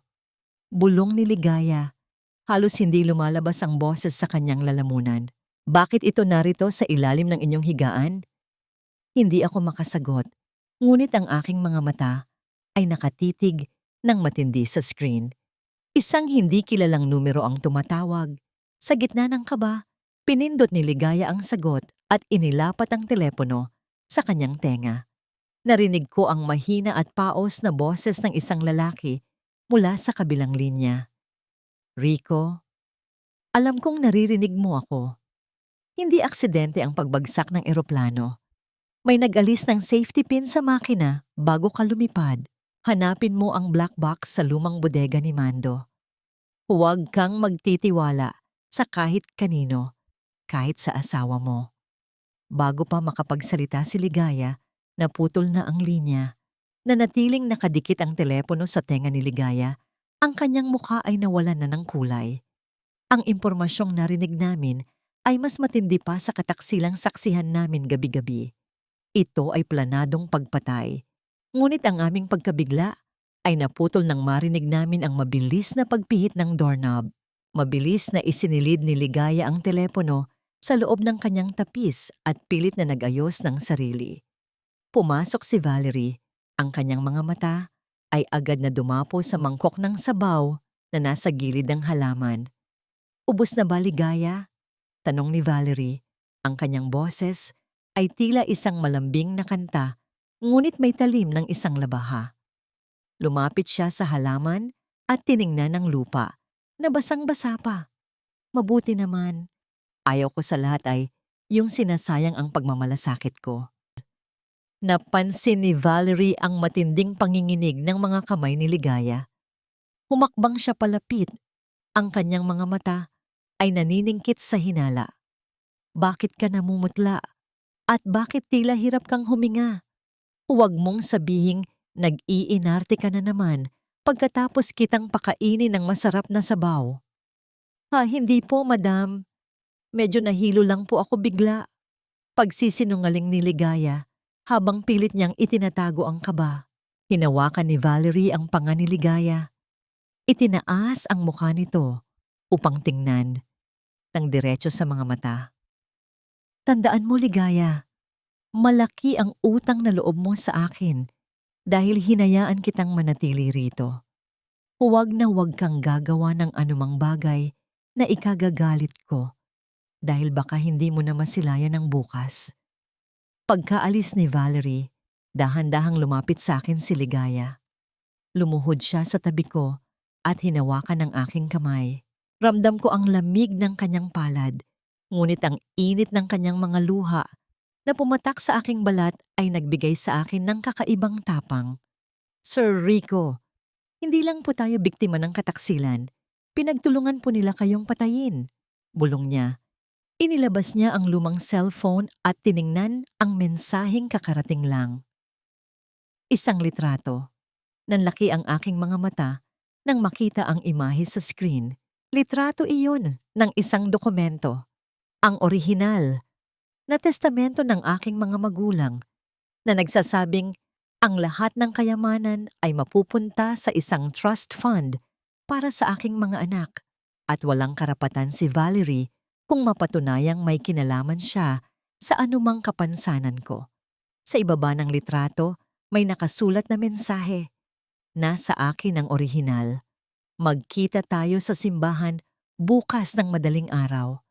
Speaker 1: Bulong ni Ligaya. Halos hindi lumalabas ang boses sa kanyang lalamunan. Bakit ito narito sa ilalim ng inyong higaan? Hindi ako makasagot, ngunit ang aking mga mata ay nakatitig ng matindi sa screen. Isang hindi kilalang numero ang tumatawag. Sa gitna ng kaba, pinindot ni Ligaya ang sagot at inilapat ang telepono sa kanyang tenga. Narinig ko ang mahina at paos na boses ng isang lalaki mula sa kabilang linya. Rico, alam kong naririnig mo ako. Hindi aksidente ang pagbagsak ng eroplano. May nag-alis ng safety pin sa makina bago ka lumipad. Hanapin mo ang black box sa lumang bodega ni Mando. Huwag kang magtitiwala sa kahit kanino, kahit sa asawa mo. Bago pa makapagsalita si Ligaya, naputol na ang linya. Nanatiling nakadikit ang telepono sa tenga ni Ligaya, ang kanyang mukha ay nawalan na ng kulay. Ang impormasyong narinig namin ay mas matindi pa sa kataksilang saksihan namin gabi-gabi. Ito ay planadong pagpatay. Ngunit ang aming pagkabigla ay naputol nang marinig namin ang mabilis na pagpihit ng doorknob. Mabilis na isinilid ni Ligaya ang telepono sa loob ng kanyang tapis at pilit na nag-ayos ng sarili. Pumasok si Valerie. Ang kanyang mga mata ay agad na dumapo sa mangkok ng sabaw na nasa gilid ng halaman. Ubos na ba, Ligaya? Tanong ni Valerie. Ang kanyang boses ay tila isang malambing na kanta, ngunit may talim ng isang labaha. Lumapit siya sa halaman at tiningnan ng lupa, na basang-basa pa. Mabuti naman. Ayaw ko sa lahat ay yung sinasayang ang pagmamalasakit ko. Napansin ni Valerie ang matinding panginginig ng mga kamay ni Ligaya. Humakbang siya palapit. Ang kanyang mga mata ay naniningkit sa hinala. Bakit ka namumutla? At bakit tila hirap kang huminga? Huwag mong sabihing nag-iinarte ka na naman pagkatapos kitang pakainin ng masarap na sabaw. Hindi po, madam. Medyo nahilo lang po ako bigla. Pagsisinungaling ni Ligaya habang pilit niyang itinatago ang kaba. Hinawakan ni Valerie ang panga ni Ligaya. Itinaas ang mukha nito upang tingnan ng diretso sa mga mata. Tandaan mo, Ligaya, malaki ang utang na loob mo sa akin dahil hinayaan kitang manatili rito. Huwag na huwag kang gagawa ng anumang bagay na ikagagalit ko dahil baka hindi mo na masilayan ng bukas. Pagkaalis ni Valerie, dahan-dahang lumapit sa akin si Ligaya. Lumuhod siya sa tabi ko at hinawakan ang aking kamay. Ramdam ko ang lamig ng kanyang palad, ngunit ang init ng kanyang mga luha na pumatak sa aking balat ay nagbigay sa akin ng kakaibang tapang. Sir Rico, hindi lang po tayo biktima ng kataksilan. Pinagtulungan po nila kayong patayin. Bulong niya. Inilabas niya ang lumang cellphone at tiningnan ang mensaheng kakarating lang. Isang litrato. Nanlaki ang aking mga mata nang makita ang imahe sa screen. Litrato iyon ng isang dokumento. Ang orihinal na testamento ng aking mga magulang na nagsasabing ang lahat ng kayamanan ay mapupunta sa isang trust fund para sa aking mga anak at walang karapatan si Valerie kung mapatunayang may kinalaman siya sa anumang kapansanan ko. Sa ibaba ng litrato, may nakasulat na mensahe. Nasa akin ang orihinal. Magkita tayo sa simbahan bukas ng madaling araw.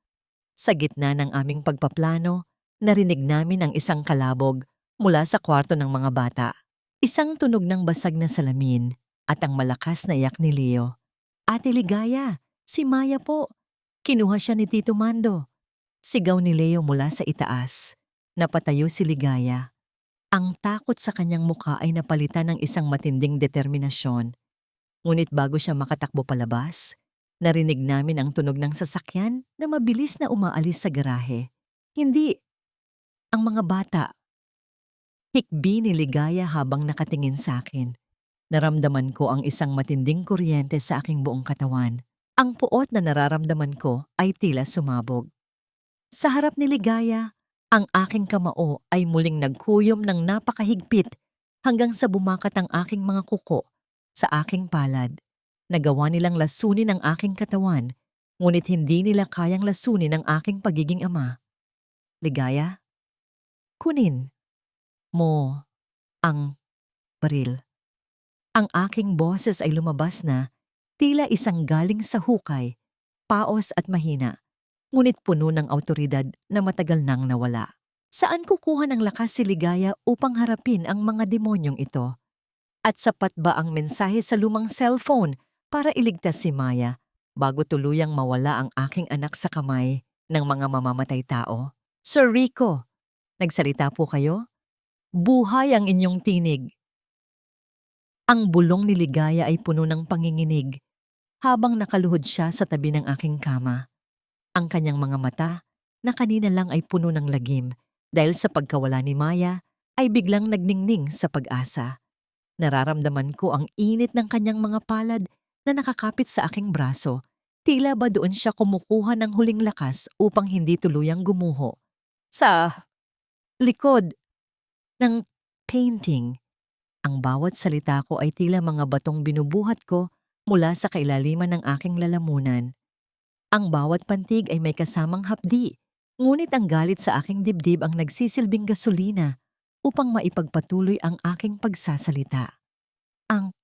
Speaker 1: Sa gitna ng aming pagpaplano, narinig namin ang isang kalabog mula sa kwarto ng mga bata. Isang tunog ng basag na salamin at ang malakas na iyak ni Leo. Ate Ligaya, si Maya po. Kinuha siya ni Tito Mando. Sigaw ni Leo mula sa itaas. Napatayo si Ligaya. Ang takot sa kanyang mukha ay napalitan ng isang matinding determinasyon. Ngunit bago siya makatakbo palabas, narinig namin ang tunog ng sasakyan na mabilis na umaalis sa garahe. Hindi. Ang mga bata. Hikbi ni Ligaya habang nakatingin sa akin. Naramdaman ko ang isang matinding kuryente sa aking buong katawan. Ang puot na nararamdaman ko ay tila sumabog. Sa harap ni Ligaya, ang aking kamao ay muling nagkuyom ng napakahigpit hanggang sa bumakat ang aking mga kuko sa aking palad. Nagawa nilang lasunin ang aking katawan, ngunit hindi nila kayang lasunin ang aking pagiging ama. Ligaya, kunin mo ang baril. Ang aking boses ay lumabas na tila isang galing sa hukay, paos at mahina, ngunit puno ng awtoridad na matagal nang nawala. Saan kukuha ng lakas si Ligaya upang harapin ang mga demonyong ito? At sapat ba ang mensahe sa lumang cellphone para iligtas si Maya bago tuluyang mawala ang aking anak sa kamay ng mga mamamatay tao? Sir Rico, nagsalita po kayo? Buhay ang inyong tinig. Ang bulong ni Ligaya ay puno ng panginginig habang nakaluhod siya sa tabi ng aking kama. Ang kanyang mga mata na kanina lang ay puno ng lagim dahil sa pagkawala ni Maya ay biglang nagningning sa pag-asa. Nararamdaman ko ang init ng kanyang mga palad na nakakapit sa aking braso. Tila ba doon siya kumukuha ng huling lakas upang hindi tuluyang gumuho. Sa likod ng painting, ang bawat salita ko ay tila mga batong binubuhat ko mula sa kailaliman ng aking lalamunan. Ang bawat pantig ay may kasamang hapdi, ngunit ang galit sa aking dibdib ang nagsisilbing gasolina upang maipagpatuloy ang aking pagsasalita. Ang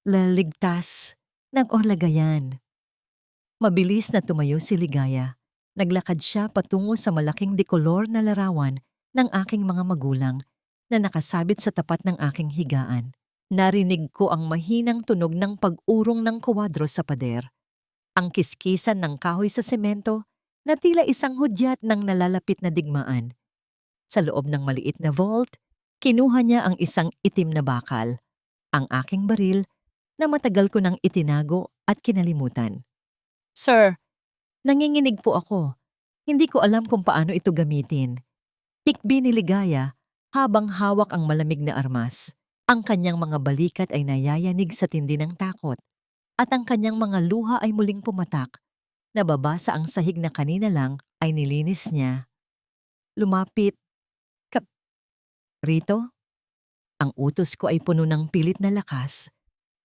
Speaker 1: laligtas ng Orlagayan. Mabilis na tumayo si Ligaya. Naglakad siya patungo sa malaking dekolor na larawan ng aking mga magulang na nakasabit sa tapat ng aking higaan. Narinig ko ang mahinang tunog ng pag-urong ng kuwadro sa pader. Ang kiskisan ng kahoy sa semento na tila isang hudyat ng nalalapit na digmaan. Sa loob ng maliit na vault, Kinuha niya ang isang itim na bakal, ang aking baril na matagal ko nang itinago at kinalimutan. Sir, nanginginig po ako. Hindi ko alam kung paano ito gamitin. Tikbi ni Ligaya habang hawak ang malamig na armas. Ang kanyang mga balikat ay nayayanig sa tindi ng takot at ang kanyang mga luha ay muling pumatak. Nababasa ang sahig na kanina lang ay nilinis niya. Lumapit. Kap Rito, ang utos ko ay puno ng pilit na lakas.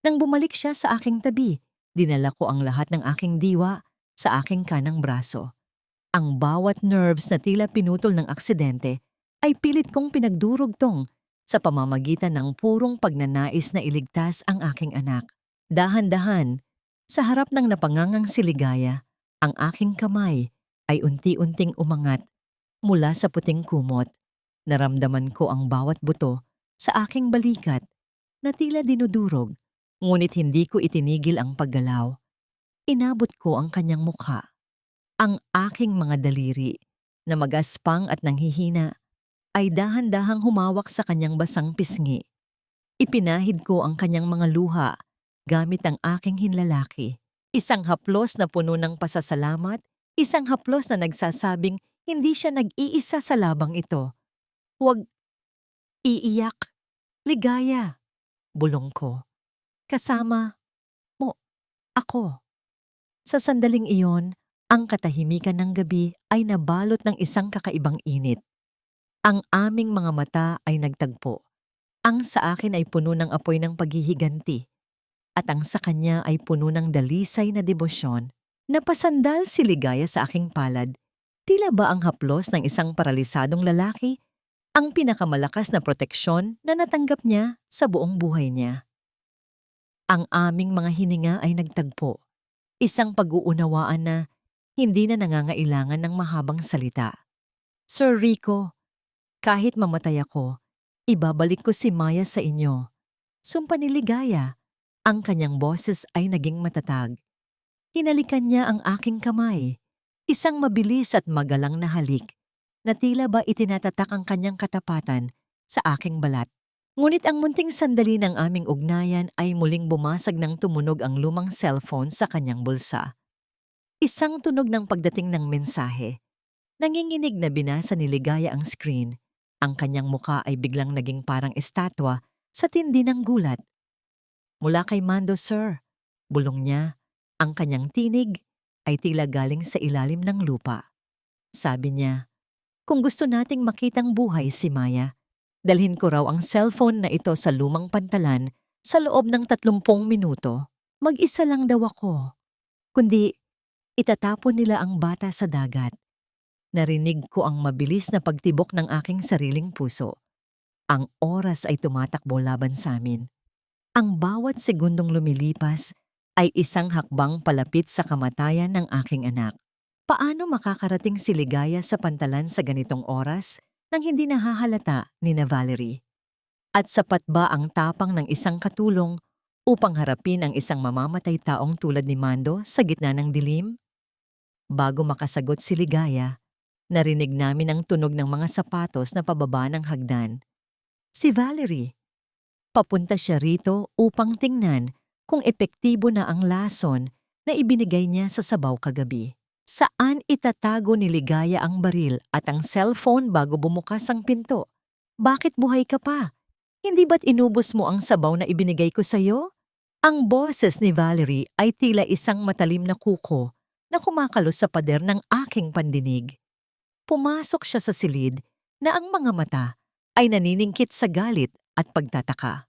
Speaker 1: Nang bumalik siya sa aking tabi, dinala ko ang lahat ng aking diwa sa aking kanang braso. Ang bawat nerves na tila pinutol ng aksidente ay pilit kong pinagdurugtong sa pamamagitan ng purong pagnanais na iligtas ang aking anak. Dahan-dahan, sa harap ng napangangang si Ligaya, ang aking kamay ay unti-unting umangat mula sa puting kumot. Naramdaman ko ang bawat buto sa aking balikat na tila dinudurog, ngunit hindi ko itinigil ang paggalaw. Inabot ko ang kanyang mukha. Ang aking mga daliri na magaspang at nanghihina ay dahan-dahang humawak sa kanyang basang pisngi. Ipinahid ko ang kanyang mga luha gamit ang aking hinlalaki. Isang haplos na puno ng pasasalamat, isang haplos na nagsasabing hindi siya nag-iisa sa labang ito. Huwag iiyak, Ligaya, bulong ko. Kasama mo ako. Sa sandaling iyon, ang katahimikan ng gabi ay nabalot ng isang kakaibang init. Ang aming mga mata ay nagtagpo. Ang sa akin ay puno ng apoy ng paghihiganti at ang sa kanya ay puno ng dalisay na debosyon. Napasandal si Ligaya sa aking palad. Tila ba ang haplos ng isang paralisadong lalaki ang pinakamalakas na proteksyon na natanggap niya sa buong buhay niya. Ang aming mga hininga ay nagtagpo. Isang pag-uunawaan na hindi na nangangailangan ng mahabang salita. Sir Rico, kahit mamatay ako, ibabalik ko si Maya sa inyo. Sumpa ni Ligaya. Ang kanyang boses ay naging matatag. Hinalikan niya ang aking kamay. Isang mabilis at magalang na halik na tila ba itinatatak ang kanyang katapatan sa aking balat. Ngunit ang munting sandali ng aming ugnayan ay muling bumasag ng tumunog ang lumang cellphone sa kanyang bulsa. Isang tunog ng pagdating ng mensahe. Nanginginig na binasa ni Ligaya ang screen. Ang kanyang muka ay biglang naging parang estatwa sa tindi ng gulat. Mula kay Mando, sir. Bulong niya. Ang kanyang tinig ay tila galing sa ilalim ng lupa. Sabi niya, kung gusto nating makitang buhay si Maya, dalhin ko raw ang cellphone na ito sa lumang pantalan sa loob ng 30 minuto. Mag-isa lang daw ako. Kundi itatapon nila ang bata sa dagat. Narinig ko ang mabilis na pagtibok ng aking sariling puso. Ang oras ay tumatakbo laban sa amin. Ang bawat segundong lumilipas ay isang hakbang palapit sa kamatayan ng aking anak. Paano makakarating si Ligaya sa pantalan sa ganitong oras nang hindi nahahalata ni na Valerie? At sapat ba ang tapang ng isang katulong upang harapin ang isang mamamatay taong tulad ni Mando sa gitna ng dilim? Bago makasagot si Ligaya, narinig namin ang tunog ng mga sapatos na pababa ng hagdan. Si Valerie. Papunta siya rito upang tingnan kung epektibo na ang lason na ibinigay niya sa sabaw kagabi. Saan itatago ni Ligaya ang baril at ang cellphone bago bumukas ang pinto? Bakit buhay ka pa? Hindi ba't inubos mo ang sabaw na ibinigay ko sa'yo? Ang boses ni Valerie ay tila isang matalim na kuko na kumakalos sa pader ng aking pandinig. Pumasok siya sa silid na ang mga mata ay naniningkit sa galit at pagtataka.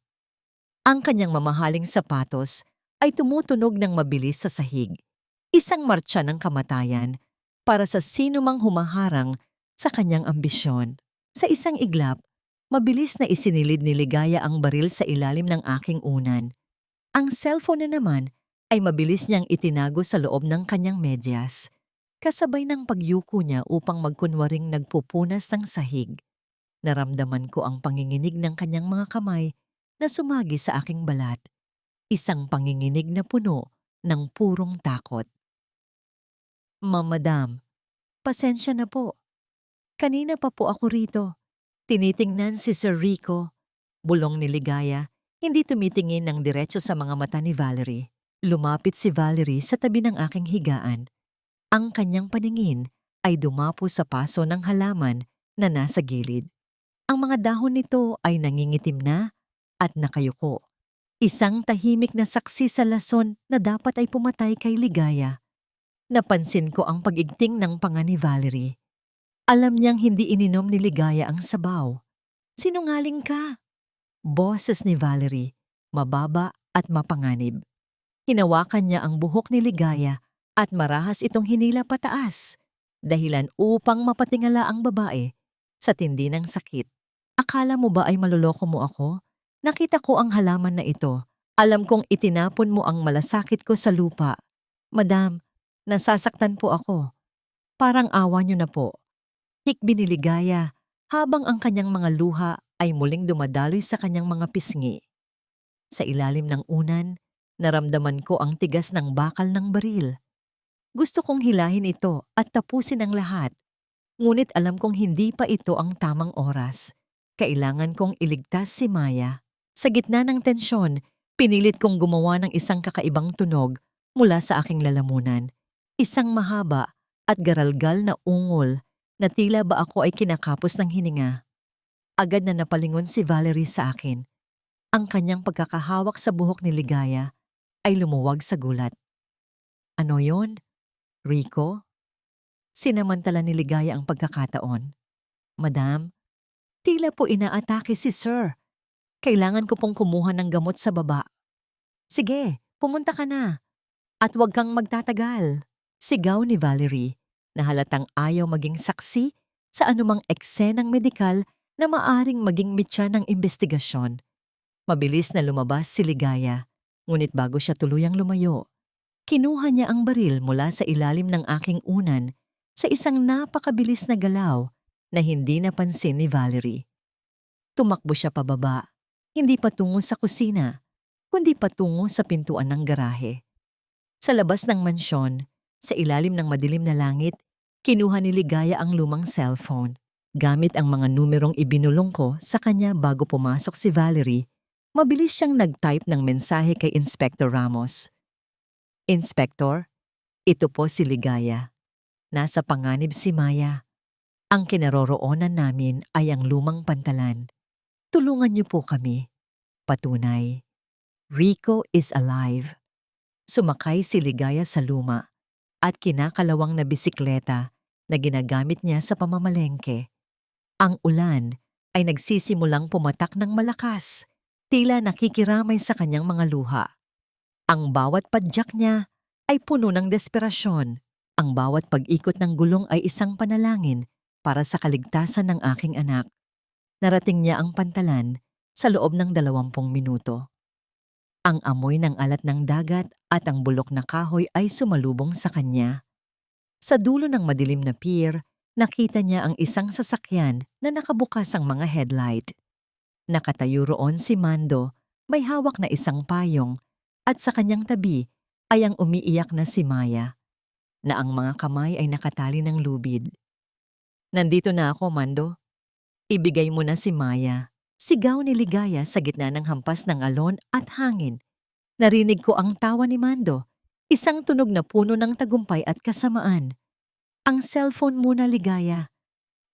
Speaker 1: Ang kanyang mamahaling sapatos ay tumutunog ng mabilis sa sahig. Isang martsa ng kamatayan para sa sinumang humaharang sa kanyang ambisyon. Sa isang iglap, mabilis na isinilid ni Ligaya ang baril sa ilalim ng aking unan. Ang cellphone na naman ay mabilis niyang itinago sa loob ng kanyang medyas, kasabay ng pagyuko niya upang magkunwaring nagpupunas ng sahig. Naramdaman ko ang panginginig ng kanyang mga kamay na sumagi sa aking balat. Isang panginginig na puno ng purong takot. Madam, pasensya na po. Kanina pa po ako rito. Tinitingnan si Sir Rico. Bulong ni Ligaya, hindi tumitingin ng diretso sa mga mata ni Valerie. Lumapit si Valerie sa tabi ng aking higaan. Ang kanyang paningin ay dumapo sa paso ng halaman na nasa gilid. Ang mga dahon nito ay nangingitim na at nakayuko. Isang tahimik na saksi sa lason na dapat ay pumatay kay Ligaya. Napansin ko ang pag-igting ng panga ni Valerie. Alam niyang hindi ininom ni Ligaya ang sabaw. Sinungaling ka! Boses ni Valerie, mababa at mapanganib. Hinawakan niya ang buhok ni Ligaya at marahas itong hinila pataas, dahilan upang mapatingala ang babae sa tindi ng sakit. Akala mo ba ay maluloko mo ako? Nakita ko ang halaman na ito. Alam kong itinapon mo ang malasakit ko sa lupa. Madam, nasasaktan po ako. Parang awa niyo na po. Hikbi ni Ligaya habang ang kanyang mga luha ay muling dumadaloy sa kanyang mga pisngi. Sa ilalim ng unan, naramdaman ko ang tigas ng bakal ng baril. Gusto kong hilahin ito at tapusin ang lahat. Ngunit alam kong hindi pa ito ang tamang oras. Kailangan kong iligtas si Maya. Sa gitna ng tensyon, pinilit kong gumawa ng isang kakaibang tunog mula sa aking lalamunan. Isang mahaba at garalgal na ungol na tila ba ako ay kinakapos ng hininga. Agad na napalingon si Valerie sa akin. Ang kanyang pagkakahawak sa buhok ni Ligaya ay lumuwag sa gulat. Ano yon? Rico? Sinamantala ni Ligaya ang pagkakataon. Madam, tila po inaatake si Sir. Kailangan ko pong kumuha ng gamot sa baba. Sige, pumunta ka na. At huwag kang magtatagal. Sigaw ni Valerie na halatang ayaw maging saksi sa anumang eksenang medikal na maaring maging mitya ng investigasyon. Mabilis na lumabas si Ligaya, ngunit bago siya tuluyang lumayo, kinuha niya ang baril mula sa ilalim ng aking unan sa isang napakabilis na galaw na hindi napansin ni Valerie. Tumakbo siya pababa, hindi patungo sa kusina, kundi patungo sa pintuan ng garahe. Sa labas ng mansyon, sa ilalim ng madilim na langit, kinuha ni Ligaya ang lumang cellphone. Gamit ang mga numerong ibinulong ko sa kanya bago pumasok si Valerie, mabilis siyang nag-type ng mensahe kay Inspector Ramos. Inspector, ito po si Ligaya. Nasa panganib si Maya. Ang kinaroroonan namin ay ang lumang pantalan. Tulungan niyo po kami. Patunay, Rico is alive. Sumakay si Ligaya sa luma at kinakalawang na bisikleta na ginagamit niya sa pamamalengke. Ang ulan ay nagsisimulang pumatak ng malakas, tila nakikiramay sa kanyang mga luha. Ang bawat padyak niya ay puno ng desperasyon. Ang bawat pag-ikot ng gulong ay isang panalangin para sa kaligtasan ng aking anak. Narating niya ang pantalan sa loob ng 20 minuto. Ang amoy ng alat ng dagat at ang bulok na kahoy ay sumalubong sa kanya. Sa dulo ng madilim na pier, nakita niya ang isang sasakyan na nakabukas ang mga headlight. Nakatayo roon si Mando, may hawak na isang payong, at sa kanyang tabi ay ang umiiyak na si Maya, na ang mga kamay ay nakatali ng lubid. Nandito na ako, Mando. Ibigay mo na si Maya. Sigaw ni Ligaya sa gitna ng hampas ng alon at hangin. Narinig ko ang tawa ni Mando, isang tunog na puno ng tagumpay at kasamaan. Ang cellphone muna, Ligaya.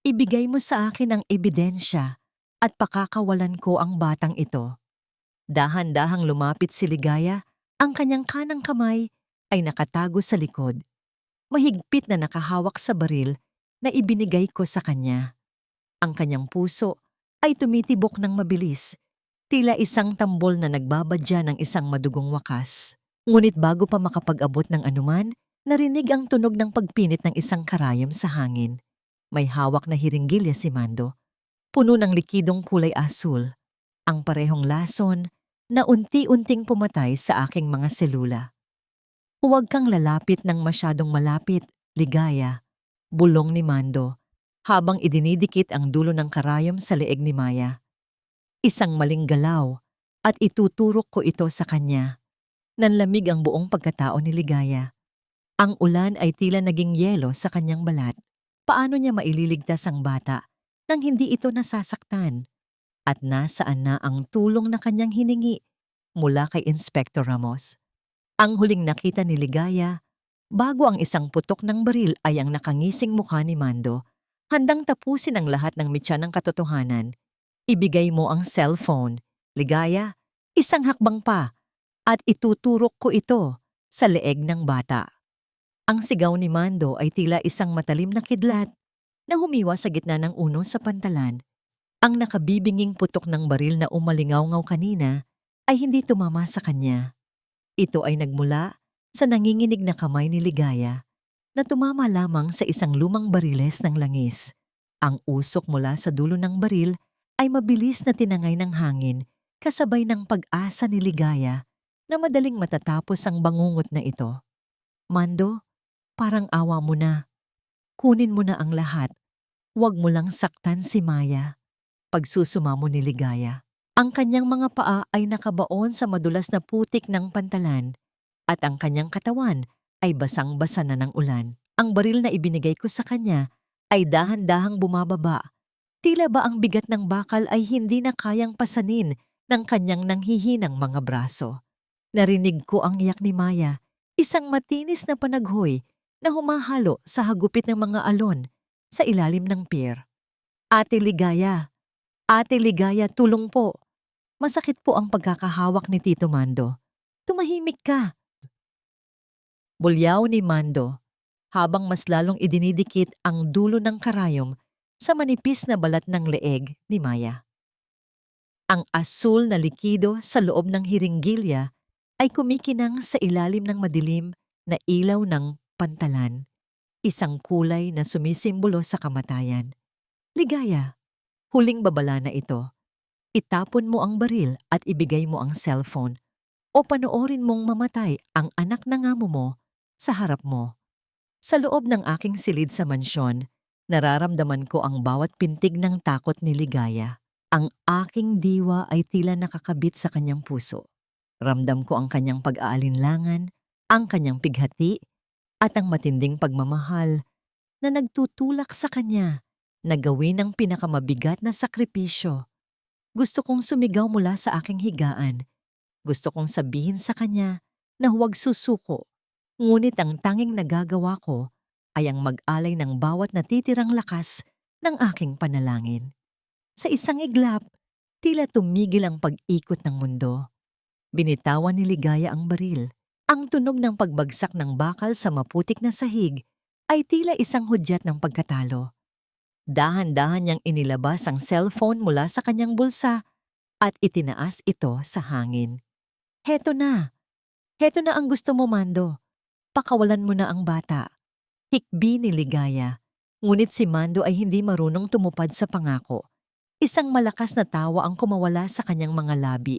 Speaker 1: Ibigay mo sa akin ang ebidensya at pakakawalan ko ang batang ito. Dahan-dahang lumapit si Ligaya, ang kanyang kanang kamay ay nakatago sa likod. Mahigpit na nakahawak sa baril na ibinigay ko sa kanya. Ang kanyang puso ay tumitibok ng mabilis, tila isang tambol na nagbabadya ng isang madugong wakas. Ngunit bago pa makapag-abot ng anuman, narinig ang tunog ng pagpinit ng isang karayom sa hangin. May hawak na hiringgilya si Mando, puno ng likidong kulay asul, ang parehong lason na unti-unting pumatay sa aking mga selula. Huwag kang lalapit ng masyadong malapit, Ligaya, bulong ni Mando, habang idinidikit ang dulo ng karayom sa leeg ni Maya. Isang maling galaw at ituturok ko ito sa kanya. Nanlamig ang buong pagkatao ni Ligaya. Ang ulan ay tila naging yelo sa kanyang balat. Paano niya maililigtas ang bata nang hindi ito nasasaktan. At nasaan na ang tulong na kanyang hiningi mula kay Inspector Ramos. Ang huling nakita ni Ligaya, bago ang isang putok ng baril ay ang nakangising mukha ni Mando, handang tapusin ang lahat ng mitya ng katotohanan. Ibigay mo ang cellphone, Ligaya, isang hakbang pa, at ituturok ko ito sa leeg ng bata. Ang sigaw ni Mando ay tila isang matalim na kidlat na humiwa sa gitna ng unos sa pantalan. Ang nakabibinging putok ng baril na umalingaw-ngaw kanina ay hindi tumama sa kanya. Ito ay nagmula sa nanginginig na kamay ni Ligaya na tumama lamang sa isang lumang bariles ng langis. Ang usok mula sa dulo ng baril ay mabilis na tinangay ng hangin kasabay ng pag-asa ni Ligaya na madaling matatapos ang bangungot na ito. Mando, parang awa mo na. Kunin mo na ang lahat. Huwag mo lang saktan si Maya. Pagsusumamo ni Ligaya. Ang kanyang mga paa ay nakabaon sa madulas na putik ng pantalan at ang kanyang katawan ay basang-basa na ng ulan. Ang baril na ibinigay ko sa kanya ay dahan-dahang bumababa. Tila ba ang bigat ng bakal ay hindi na kayang pasanin ng kanyang nanghihinang mga braso. Narinig ko ang iyak ni Maya, isang matinis na panaghoy na humahalo sa hagupit ng mga alon sa ilalim ng pier. Ate Ligaya, tulong po. Masakit po ang pagkakahawak ni Tito Mando. Tumahimik ka. Bulyaw ni Mando, habang mas lalong idinidikit ang dulo ng karayom sa manipis na balat ng leeg ni Maya. Ang asul na likido sa loob ng hiringgilya ay kumikinang sa ilalim ng madilim na ilaw ng pantalan, isang kulay na sumisimbolo sa kamatayan. Ligaya, huling babala na ito. Itapon mo ang baril at ibigay mo ang cellphone o panoorin mong mamatay ang anak ng amo mo sa harap mo. Sa loob ng aking silid sa mansyon, nararamdaman ko ang bawat pintig ng takot ni Ligaya. Ang aking diwa ay tila nakakabit sa kanyang puso. Ramdam ko ang kanyang pag-aalinlangan, ang kanyang pighati, at ang matinding pagmamahal na nagtutulak sa kanya na gawin ang pinakamabigat na sakripisyo. Gusto kong sumigaw mula sa aking higaan. Gusto kong sabihin sa kanya na huwag susuko. Ngunit ang tanging nagagawa ko ay ang mag-alay ng bawat natitirang lakas ng aking panalangin. Sa isang iglap, tila tumigil ang pag-ikot ng mundo. Binitawan ni Ligaya ang baril. Ang tunog ng pagbagsak ng bakal sa maputik na sahig ay tila isang hudyat ng pagkatalo. Dahan-dahan niyang inilabas ang cellphone mula sa kanyang bulsa at itinaas ito sa hangin. Heto na ang gusto mo, Mando. Pakawalan mo na ang bata. Hikbi ni Ligaya, ngunit si Mando ay hindi marunong tumupad sa pangako. Isang malakas na tawa ang kumawala sa kanyang mga labi,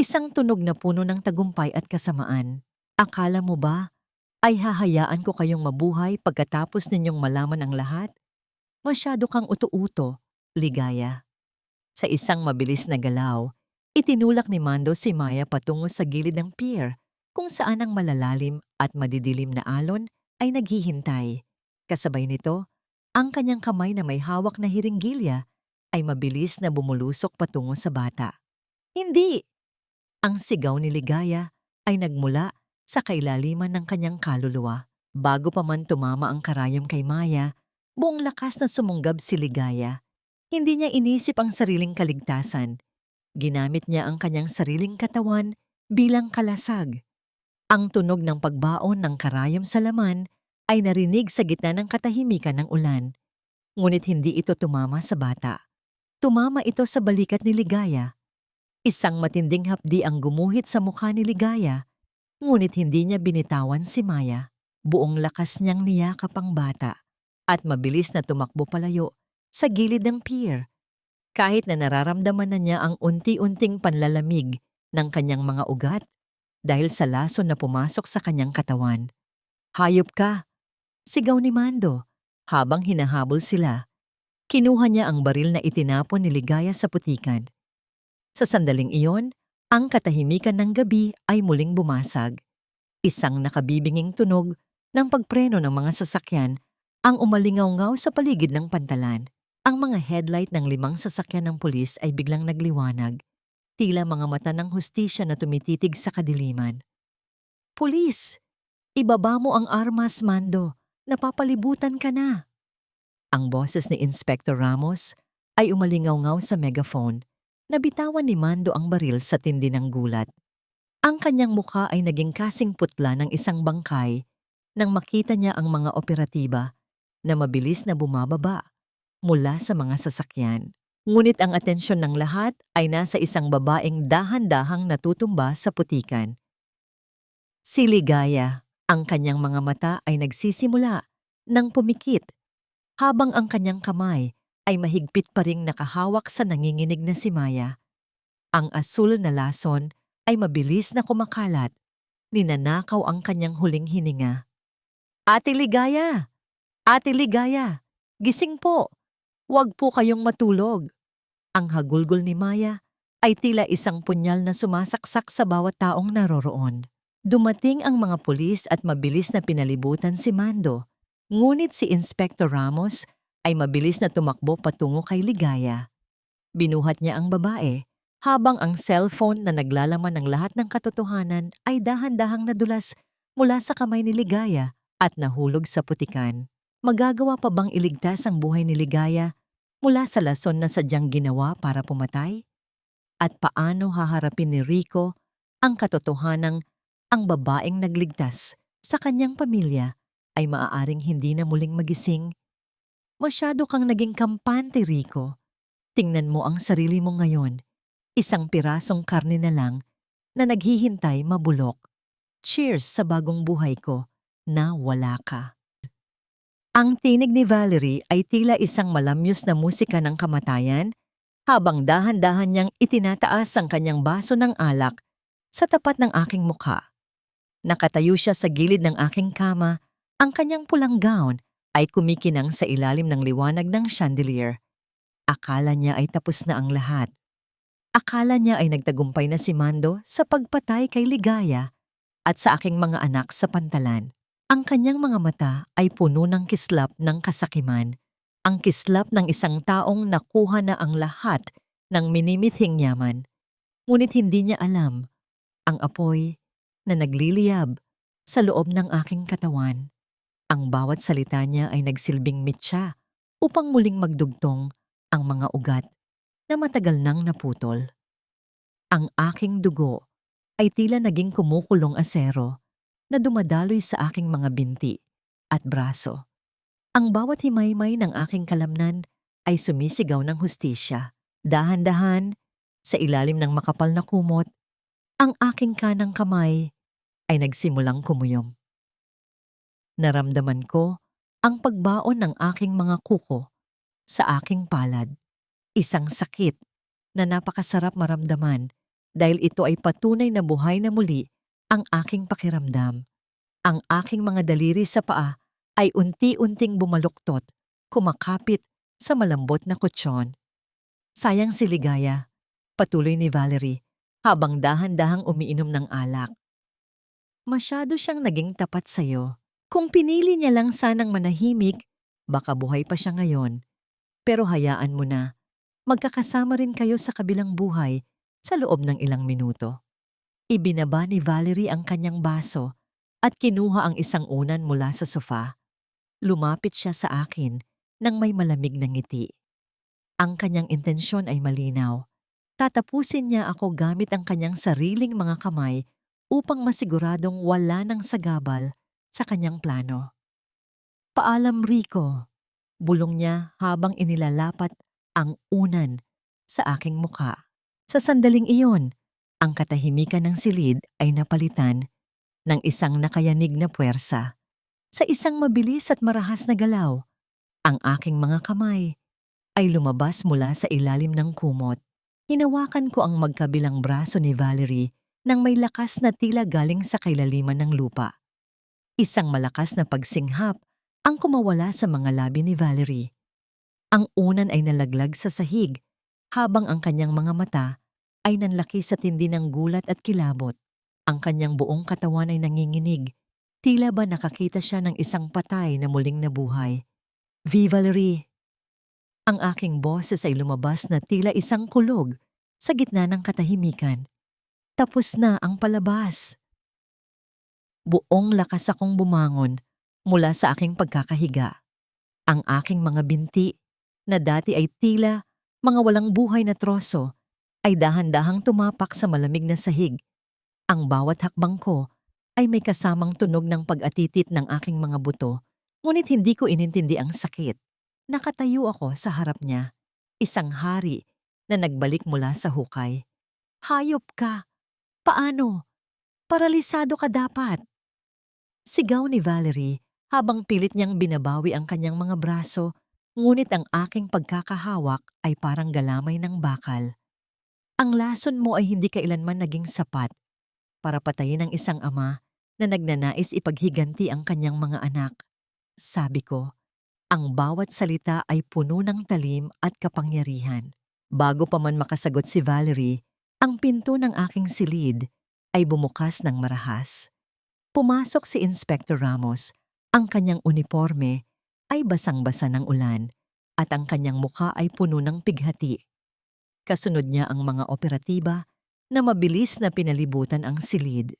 Speaker 1: isang tunog na puno ng tagumpay at kasamaan. Akala mo ba ay hahayaan ko kayong mabuhay pagkatapos ninyong malaman ang lahat? Masyado kang uto-uto, Ligaya. Sa isang mabilis na galaw, itinulak ni Mando si Maya patungo sa gilid ng pier kung saan ang malalalim at madidilim na alon ay naghihintay. Kasabay nito, ang kanyang kamay na may hawak na hiringgilya ay mabilis na bumulusok patungo sa bata. Hindi! Ang sigaw ni Ligaya ay nagmula sa kailaliman ng kanyang kaluluwa. Bago pa man tumama ang karayom kay Maya, buong lakas na sumunggab si Ligaya. Hindi niya inisip ang sariling kaligtasan. Ginamit niya ang kanyang sariling katawan bilang kalasag. Ang tunog ng pagbaon ng karayom sa laman ay narinig sa gitna ng katahimikan ng ulan. Ngunit hindi ito tumama sa bata. Tumama ito sa balikat ni Ligaya. Isang matinding hapdi ang gumuhit sa mukha ni Ligaya, ngunit hindi niya binitawan si Maya. Buong lakas niyang niyakap ang bata at mabilis na tumakbo palayo sa gilid ng pier. Kahit na nararamdaman na niya ang unti-unting panlalamig ng kanyang mga ugat dahil sa lason na pumasok sa kanyang katawan. Hayop ka! Sigaw ni Mando habang hinahabol sila. Kinuha niya ang baril na itinapon ni Ligaya sa putikan. Sa sandaling iyon, ang katahimikan ng gabi ay muling bumasag. Isang nakabibinging tunog ng pagpreno ng mga sasakyan ang umalingaw-ngaw sa paligid ng pantalan. Ang mga headlight ng 5 sasakyan ng pulis ay biglang nagliwanag, tila mga mata ng hustisya na tumititig sa kadiliman. "Pulis! Ibaba mo ang armas, Mando. Napapalibutan ka na." Ang boses ni Inspector Ramos ay umalingaw-ngaw sa megaphone. Nabitawan ni Mando ang baril sa tindi ng gulat. Ang kanyang mukha ay naging kasing putla ng isang bangkay nang makita niya ang mga operatiba na mabilis na bumababa mula sa mga sasakyan. Ngunit ang atensyon ng lahat ay nasa isang babaeng dahan-dahang natutumba sa putikan. Si Ligaya. Ang kanyang mga mata ay nagsisimula ng pumikit habang ang kanyang kamay ay mahigpit pa ring nakahawak sa nanginginig na si Maya. Ang asul na lason ay mabilis na kumakalat. Ninanakaw ang kanyang huling hininga. "Ate Ligaya! Ate Ligaya! Gising po! Huwag po kayong matulog." Ang hagulgol ni Maya ay tila isang punyal na sumasaksak sa bawat taong naroroon. Dumating ang mga pulis at mabilis na pinalibutan si Mando. Ngunit si Inspector Ramos ay mabilis na tumakbo patungo kay Ligaya. Binuhat niya ang babae habang ang cellphone na naglalaman ng lahat ng katotohanan ay dahan-dahang nadulas mula sa kamay ni Ligaya at nahulog sa putikan. Magagawa pa bang iligtas ang buhay ni Ligaya mula sa lason na sadyang ginawa para pumatay? At paano haharapin ni Rico ang katotohanang ang babaeng nagligtas sa kanyang pamilya ay maaaring hindi na muling magising? Masyado kang naging kampante, Rico. Tingnan mo ang sarili mo ngayon. Isang pirasong karne na lang na naghihintay mabulok. Cheers sa bagong buhay ko na wala ka. Ang tinig ni Valerie ay tila isang malamyos na musika ng kamatayan habang dahan-dahan niyang itinataas ang kanyang baso ng alak sa tapat ng aking mukha. Nakatayo siya sa gilid ng aking kama, ang kanyang pulang gown ay kumikinang sa ilalim ng liwanag ng chandelier. Akala niya ay tapos na ang lahat. Akala niya ay nagtagumpay na si Mando sa pagpatay kay Ligaya at sa aking mga anak sa pantalan. Ang kanyang mga mata ay puno ng kislap ng kasakiman, ang kislap ng isang taong nakuha na ang lahat ng minimithing yaman. Ngunit hindi niya alam ang apoy na nagliliyab sa loob ng aking katawan. Ang bawat salita niya ay nagsilbing mitsa upang muling magdugtong ang mga ugat na matagal nang naputol. Ang aking dugo ay tila naging kumukulong asero na dumadaloy sa aking mga binti at braso. Ang bawat himaymay ng aking kalamnan ay sumisigaw ng hustisya. Dahan-dahan, sa ilalim ng makapal na kumot, ang aking kanang kamay ay nagsimulang kumuyom. Naramdaman ko ang pagbaon ng aking mga kuko sa aking palad. Isang sakit na napakasarap maramdaman dahil ito ay patunay na buhay na muli ang aking pakiramdam. Ang aking mga daliri sa paa ay unti-unting bumaluktot, kumakapit sa malambot na kutsyon. "Sayang si Ligaya," patuloy ni Valerie habang dahan-dahang umiinom ng alak. "Masyado siyang naging tapat sa'yo. Kung pinili niya lang sanang manahimik, baka buhay pa siya ngayon. Pero hayaan mo na, magkakasama rin kayo sa kabilang buhay sa loob ng ilang minuto." Ibinaba ni Valerie ang kanyang baso at kinuha ang isang unan mula sa sofa. Lumapit siya sa akin nang may malamig na ngiti. Ang kanyang intensyon ay malinaw. Tatapusin niya ako gamit ang kanyang sariling mga kamay upang masiguradong wala nang sagabal sa kanyang plano. "Paalam, Rico," bulong niya habang inilalapat ang unan sa aking mukha. Sa sandaling iyon, ang katahimikan ng silid ay napalitan ng isang nakayanig na puwersa. Sa isang mabilis at marahas na galaw, ang aking mga kamay ay lumabas mula sa ilalim ng kumot. Hinawakan ko ang magkabilang braso ni Valerie nang may lakas na tila galing sa kailaliman ng lupa. Isang malakas na pagsinghap ang kumawala sa mga labi ni Valerie. Ang unan ay nalaglag sa sahig habang ang kanyang mga mata ay nanlaki sa tindi ng gulat at kilabot. Ang kanyang buong katawan ay nanginginig. Tila ba nakakita siya ng isang patay na muling nabuhay. "V. Valerie, Ang aking boses ay lumabas na tila isang kulog sa gitna ng katahimikan. Tapos na ang palabas. Buong lakas akong bumangon mula sa aking pagkakahiga. Ang aking mga binti, na dati ay tila mga walang buhay na troso, ay dahan-dahang tumapak sa malamig na sahig. Ang bawat hakbang ko ay may kasamang tunog ng pag-atitit ng aking mga buto, ngunit hindi ko inintindi ang sakit. Nakatayo ako sa harap niya, isang hari na nagbalik mula sa hukay. Hayop ka! Paano? Paralisado ka dapat! Sigaw ni Valerie habang pilit niyang binabawi ang kanyang mga braso, ngunit ang aking pagkakahawak ay parang galamay ng bakal. Ang lason mo ay hindi kailanman naging sapat para patayin ang isang ama na nagnanais ipaghiganti ang kanyang mga anak. Sabi ko, ang bawat salita ay puno ng talim at kapangyarihan. Bago pa man makasagot si Valerie, ang pinto ng aking silid ay bumukas ng marahas. Pumasok si Inspector Ramos. Ang kanyang uniforme ay basang-basa ng ulan at ang kanyang mukha ay puno ng pighati. Kasunod niya ang mga operatiba na mabilis na pinalibutan ang silid.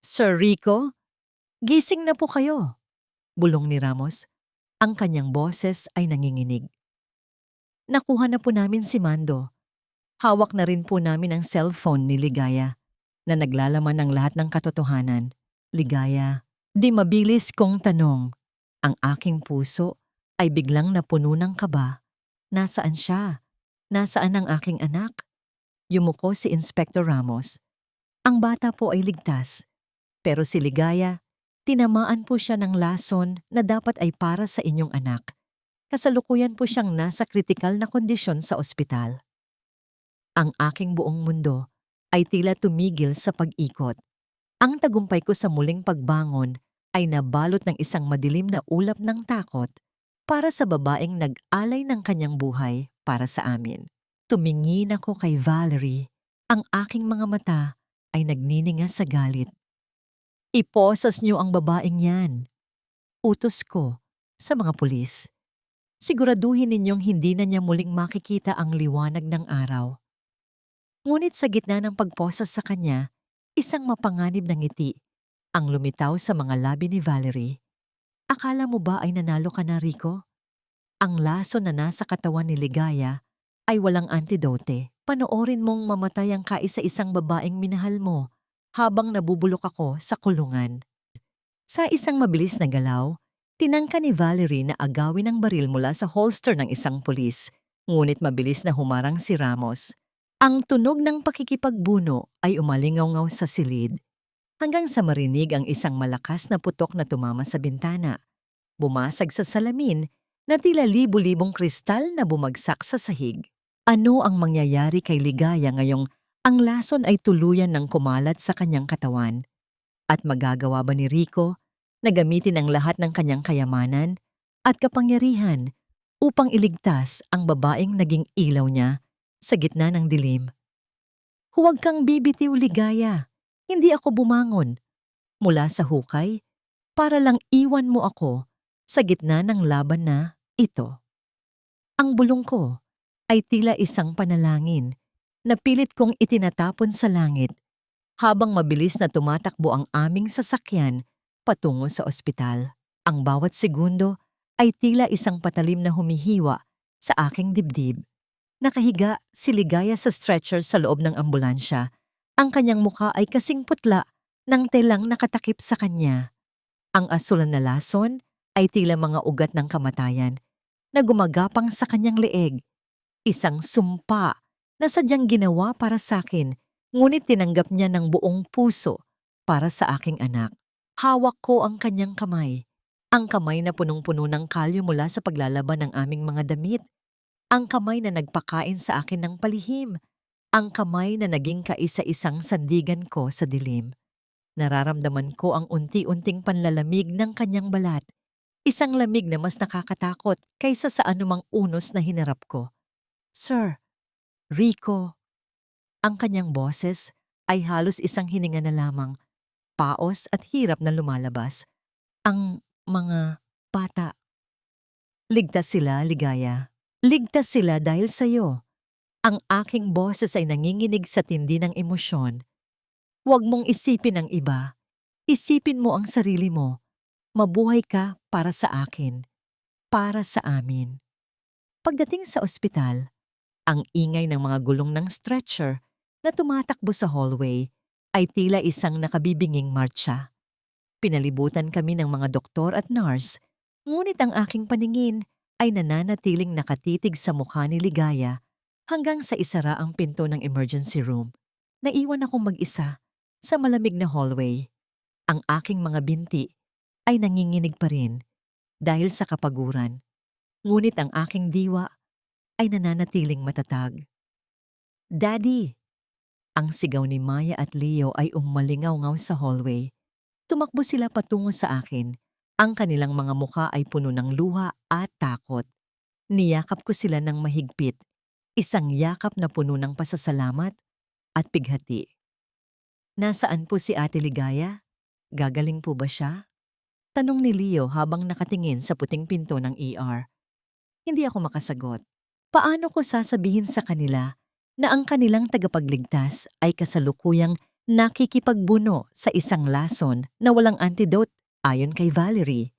Speaker 1: Sir Rico, gising na po kayo, bulong ni Ramos. Ang kanyang boses ay nanginginig. Nakuha na po namin si Mando. Hawak na rin po namin ang cellphone ni Ligaya na naglalaman ng lahat ng katotohanan. Ligaya, di mabilis kong tanong. Ang aking puso ay biglang napuno ng kaba. Nasaan siya? Nasaan ang aking anak? Yumuko si Inspector Ramos. Ang bata po ay ligtas, pero si Ligaya, tinamaan po siya ng lason na dapat ay para sa inyong anak. Kasalukuyan po siyang nasa kritikal na kondisyon sa ospital. Ang aking buong mundo ay tila tumigil sa pag-ikot. Ang tagumpay ko sa muling pagbangon ay nabalot ng isang madilim na ulap ng takot para sa babaeng nag-alay ng kanyang buhay para sa amin. Tumingin ako kay Valerie. Ang aking mga mata ay nagnininga sa galit. Iposas niyo ang babaeng yan. Utos ko sa mga pulis. Siguraduhin ninyong hindi na niya muling makikita ang liwanag ng araw. Ngunit sa gitna ng pagposas sa kanya, isang mapanganib na ngiti ang lumitaw sa mga labi ni Valerie. Akala mo ba ay nanalo ka na, Rico? Ang laso na nasa katawan ni Ligaya ay walang antidote. Panoorin mong mamatay ang kaisa-isang babaeng minahal mo habang nabubulok ako sa kulungan. Sa isang mabilis na galaw, tinangka ni Valerie na agawin ang baril mula sa holster ng isang pulis, ngunit mabilis na humarang si Ramos. Ang tunog ng pakikipagbuno ay umalingaw-ngaw sa silid, hanggang sa marinig ang isang malakas na putok na tumama sa bintana. Bumasag sa salamin na tila libu-libong kristal na bumagsak sa sahig. Ano ang mangyayari kay Ligaya ngayong ang lason ay tuluyan ng kumalat sa kanyang katawan? At magagawa ba ni Rico na gamitin ang lahat ng kanyang kayamanan at kapangyarihan upang iligtas ang babaeng naging ilaw niya sa gitna ng dilim? Huwag kang bibitiw, Ligaya. Hindi ako bumangon mula sa hukay para lang iwan mo ako sa gitna ng laban na ito. Ang bulong ko ay tila isang panalangin na pilit kong itinatapon sa langit habang mabilis na tumatakbo ang aming sasakyan patungo sa ospital. Ang bawat segundo ay tila isang patalim na humihiwa sa aking dibdib. Nakahiga si Ligaya sa stretcher sa loob ng ambulansya. Ang kanyang mukha ay kasing putla ng telang nakatakip sa kanya. Ang asulan na lason ay tila mga ugat ng kamatayan na gumagapang sa kanyang leeg. Isang sumpa na sadyang ginawa para sa akin, ngunit tinanggap niya ng buong puso para sa aking anak. Hawak ko ang kanyang kamay. Ang kamay na punong-puno ng kalyo mula sa paglalaban ng aming mga damit. Ang kamay na nagpakain sa akin ng palihim. Ang kamay na naging kaisa-isang sandigan ko sa dilim. Nararamdaman ko ang unti-unting panlalamig ng kanyang balat. Isang lamig na mas nakakatakot kaysa sa anumang unos na hinarap ko. Sir, Rico. Ang kanyang boses ay halos isang hininga na lamang. Paos at hirap na lumalabas. Ang mga bata. Ligtas sila, Ligaya. Ligtas sila dahil sa'yo. Ang aking boses ay nanginginig sa tindi ng emosyon. Huwag mong isipin ang iba. Isipin mo ang sarili mo. Mabuhay ka para sa akin. Para sa amin. Pagdating sa ospital, ang ingay ng mga gulong ng stretcher na tumatakbo sa hallway ay tila isang nakabibinging martsa. Pinalibutan kami ng mga doktor at nurse, ngunit ang aking paningin ay nananatiling nakatitig sa mukha ni Ligaya hanggang sa isara ang pinto ng emergency room. Naiwan akong mag-isa sa malamig na hallway. Ang aking mga binti ay nanginginig pa rin dahil sa kapaguran, ngunit ang aking diwa ay nananatiling matatag. Daddy! Ang sigaw ni Maya at Leo ay umalingaw-ngaw sa hallway. Tumakbo sila patungo sa akin. Ang kanilang mga mukha ay puno ng luha at takot. Niyakap ko sila ng mahigpit. Isang yakap na puno ng pasasalamat at pighati. Nasaan po si Ate Ligaya? Gagaling po ba siya? Tanong ni Leo habang nakatingin sa puting pinto ng ER. Hindi ako makasagot. Paano ko sasabihin sa kanila na ang kanilang tagapagligtas ay kasalukuyang nakikipagbuno sa isang lason na walang antidote ayon kay Valerie?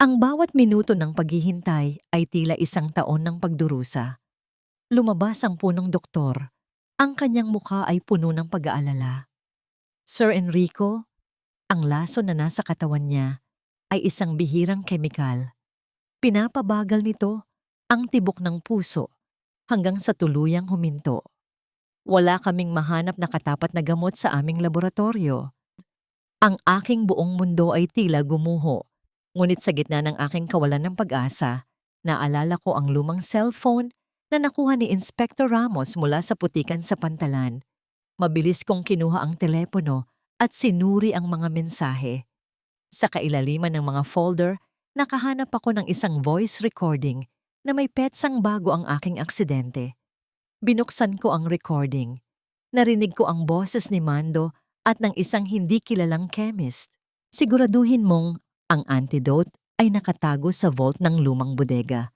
Speaker 1: Ang bawat minuto ng paghihintay ay tila isang taon ng pagdurusa. Lumabas ang punong doktor. Ang kanyang mukha ay puno ng pag-aalala. Sir Enrico, ang lason na nasa katawan niya ay isang bihirang kemikal. Pinapabagal nito ang tibok ng puso hanggang sa tuluyang huminto. Wala kaming mahanap na katapat na gamot sa aming laboratorio. Ang aking buong mundo ay tila gumuho, ngunit sa gitna ng aking kawalan ng pag-asa, naalala ko ang lumang cellphone na nakuha ni Inspector Ramos mula sa putikan sa pantalan. Mabilis kong kinuha ang telepono at sinuri ang mga mensahe. Sa kailaliman ng mga folder, nakahanap ako ng isang voice recording na may petsang bago ang aking aksidente. Binuksan ko ang recording. Narinig ko ang boses ni Mando at ng isang hindi kilalang chemist. Siguraduhin mong ang antidote ay nakatago sa vault ng lumang bodega.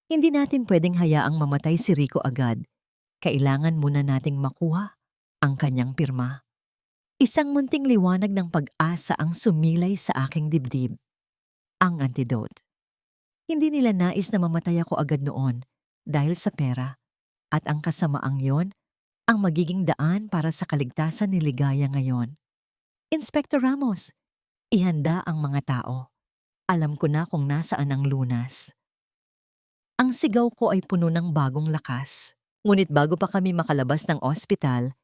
Speaker 1: Hindi natin pwedeng hayaang mamatay si Rico agad. Kailangan muna nating makuha ang kanyang pirma. Isang munting liwanag ng pag-asa ang sumilay sa aking dibdib. Ang antidote. Hindi nila nais na mamatay ako agad noon dahil sa pera. At ang kasamaang yon, ang magiging daan para sa kaligtasan ni Ligaya ngayon. Inspector Ramos, ihanda ang mga tao. Alam ko na kung nasaan ang lunas. Ang sigaw ko ay puno ng bagong lakas. Ngunit bago pa kami makalabas ng ospital,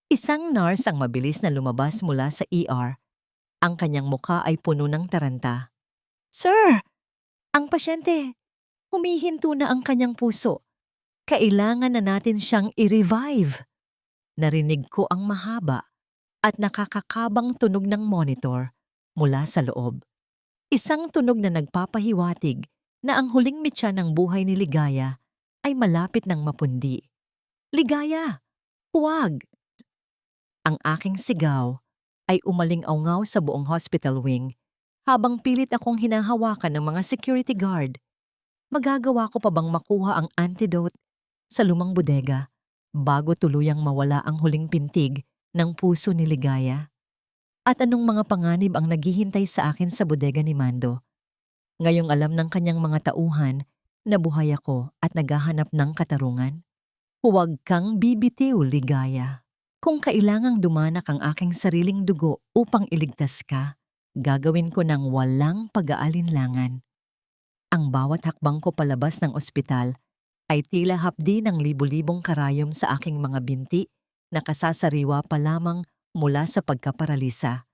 Speaker 1: isang nurse ang mabilis na lumabas mula sa ER. Ang kanyang mukha ay puno ng taranta. Sir! Ang pasyente! Humihinto na ang kanyang puso. Kailangan na natin siyang i-revive. Narinig ko ang mahaba at nakakakabang tunog ng monitor mula sa loob. Isang tunog na nagpapahiwatig na ang huling mitya ng buhay ni Ligaya ay malapit ng mapundi. Ligaya! Huwag! Ang aking sigaw ay umaling-aungaw sa buong hospital wing habang pilit akong hinahawakan ng mga security guard. Magagawa ko pa bang makuha ang antidote sa lumang bodega bago tuluyang mawala ang huling pintig ng puso ni Ligaya? At anong mga panganib ang naghihintay sa akin sa bodega ni Mando? Ngayong alam ng kanyang mga tauhan na buhay ako at naghahanap ng katarungan? Huwag kang bibitiw, Ligaya. Kung kailangang dumanak ang aking sariling dugo upang iligtas ka, gagawin ko ng walang pag-aalinlangan. Ang bawat hakbang ko palabas ng ospital ay tila hapdi ng libu-libong karayom sa aking mga binti na kasasariwa pa lamang mula sa pagkaparalisa.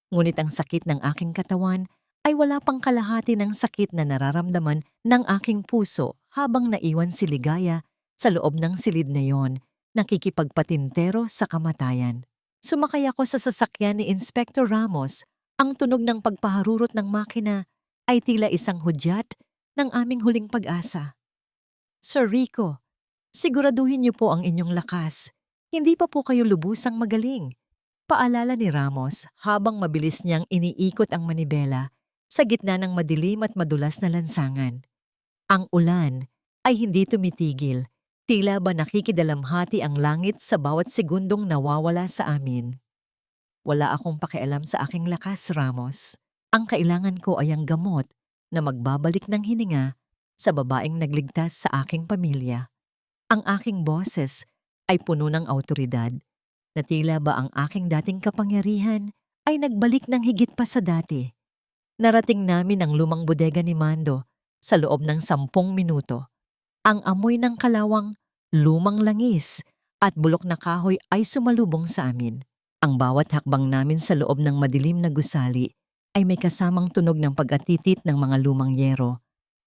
Speaker 1: Ngunit ang sakit ng aking katawan ay wala pang kalahati ng sakit na nararamdaman ng aking puso habang naiwan si Ligaya sa loob ng silid na yon, nakikipagpatintero sa kamatayan. Sumakay ako sa sasakyan ni Inspector Ramos. Ang tunog ng pagpaharurot ng makina ay tila isang hudyat ng aming huling pag-asa. Sir Rico, siguraduhin niyo po ang inyong lakas. Hindi pa po kayo lubusang magaling. Paalala ni Ramos habang mabilis niyang iniikot ang manibela sa gitna ng madilim at madulas na lansangan. Ang ulan ay hindi tumitigil. Tila ba nakikidalamhati ang langit sa bawat segundong nawawala sa amin. Wala akong pakialam sa aking lakas, Ramos. Ang kailangan ko ay ang gamot na magbabalik ng hininga sa babaeng nagligtas sa aking pamilya. Ang aking boses ay puno ng awtoridad na tila ba ang aking dating kapangyarihan ay nagbalik ng higit pa sa dati. Narating namin ang lumang bodega ni Mando sa loob ng 10 minuto. Ang amoy ng kalawang, lumang langis at bulok na kahoy ay sumalubong sa amin. Ang bawat hakbang namin sa loob ng madilim na gusali ay may kasamang tunog ng pag-atitit ng mga lumang yero